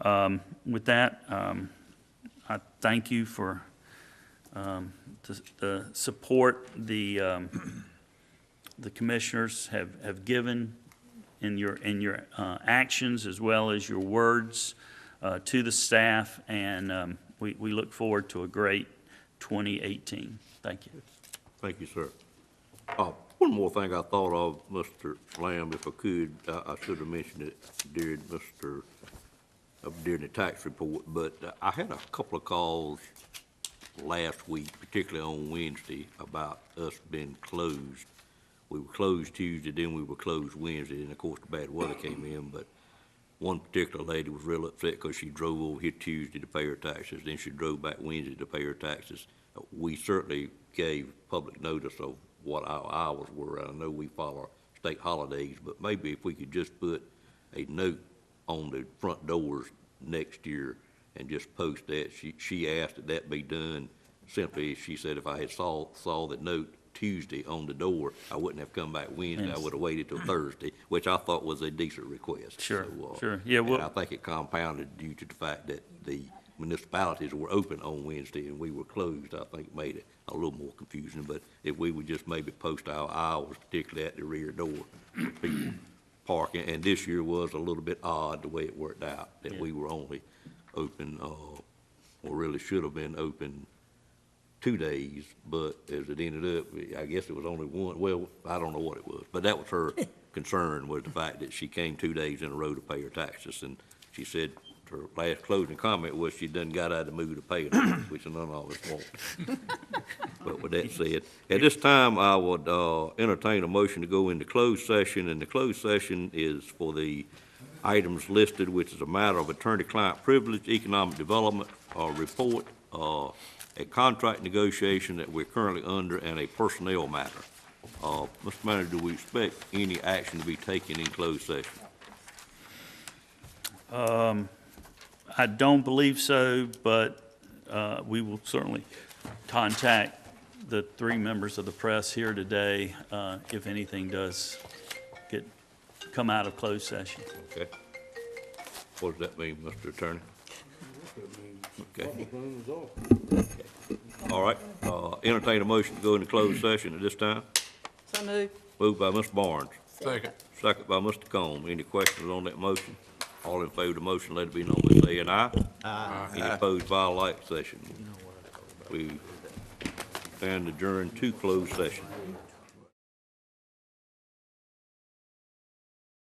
With that, I thank you for the support the commissioners have given in your actions as well as your words to the staff, and we look forward to a great 2018. Thank you. Thank you, sir. One more thing I thought of, Mr. Lamb, if I could, I should have mentioned it during the tax report, but I had a couple of calls last week, particularly on Wednesday, about us being closed. We were closed Tuesday, then we were closed Wednesday, and of course the bad weather came in, but one particular lady was real upset because she drove over here Tuesday to pay her taxes, then she drove back Wednesday to pay her taxes. We certainly gave public notice of what our hours were. I know we follow state holidays, but maybe if we could just put a note on the front doors next year and just post that. She asked that that be done. Simply, she said if I had saw the note Tuesday on the door, I wouldn't have come back Wednesday. Yes. I would have waited till Thursday, which I thought was a decent request. Sure, So, sure. Yeah, well- and I think it compounded due to the fact that the municipalities were open on Wednesday and we were closed. I think made it a little more confusing, but if we would just maybe post our hours, particularly at the rear door, for people parking. And this year was a little bit odd the way it worked out, that we were only open, or really should have been open 2 days, but as it ended up, I guess it was only one. Well, I don't know what it was, but that was her concern, was the fact that she came 2 days in a row to pay her taxes, and she said her last closing comment was she done got out of the mood of paying them, which none of us want. But with that said, at this time, I would entertain a motion to go into closed session, and the closed session is for the items listed, which is a matter of attorney-client privilege, economic development report, a contract negotiation that we're currently under, and a personnel matter. Mr. Manager, do we expect any action to be taken in closed session? I don't believe so, but we will certainly contact the 3 members of the press here today if anything does come out of closed session. Okay. What does that mean, Mr. Attorney? Okay. All right, entertain a motion to go into closed session at this time. So moved. Moved by Mr. Barnes. Second. Second by Mr. Combs. Any questions on that motion? All in favor of the motion, let it be known by saying aye. Aye. Any opposed by a like session? We stand adjourned to closed session.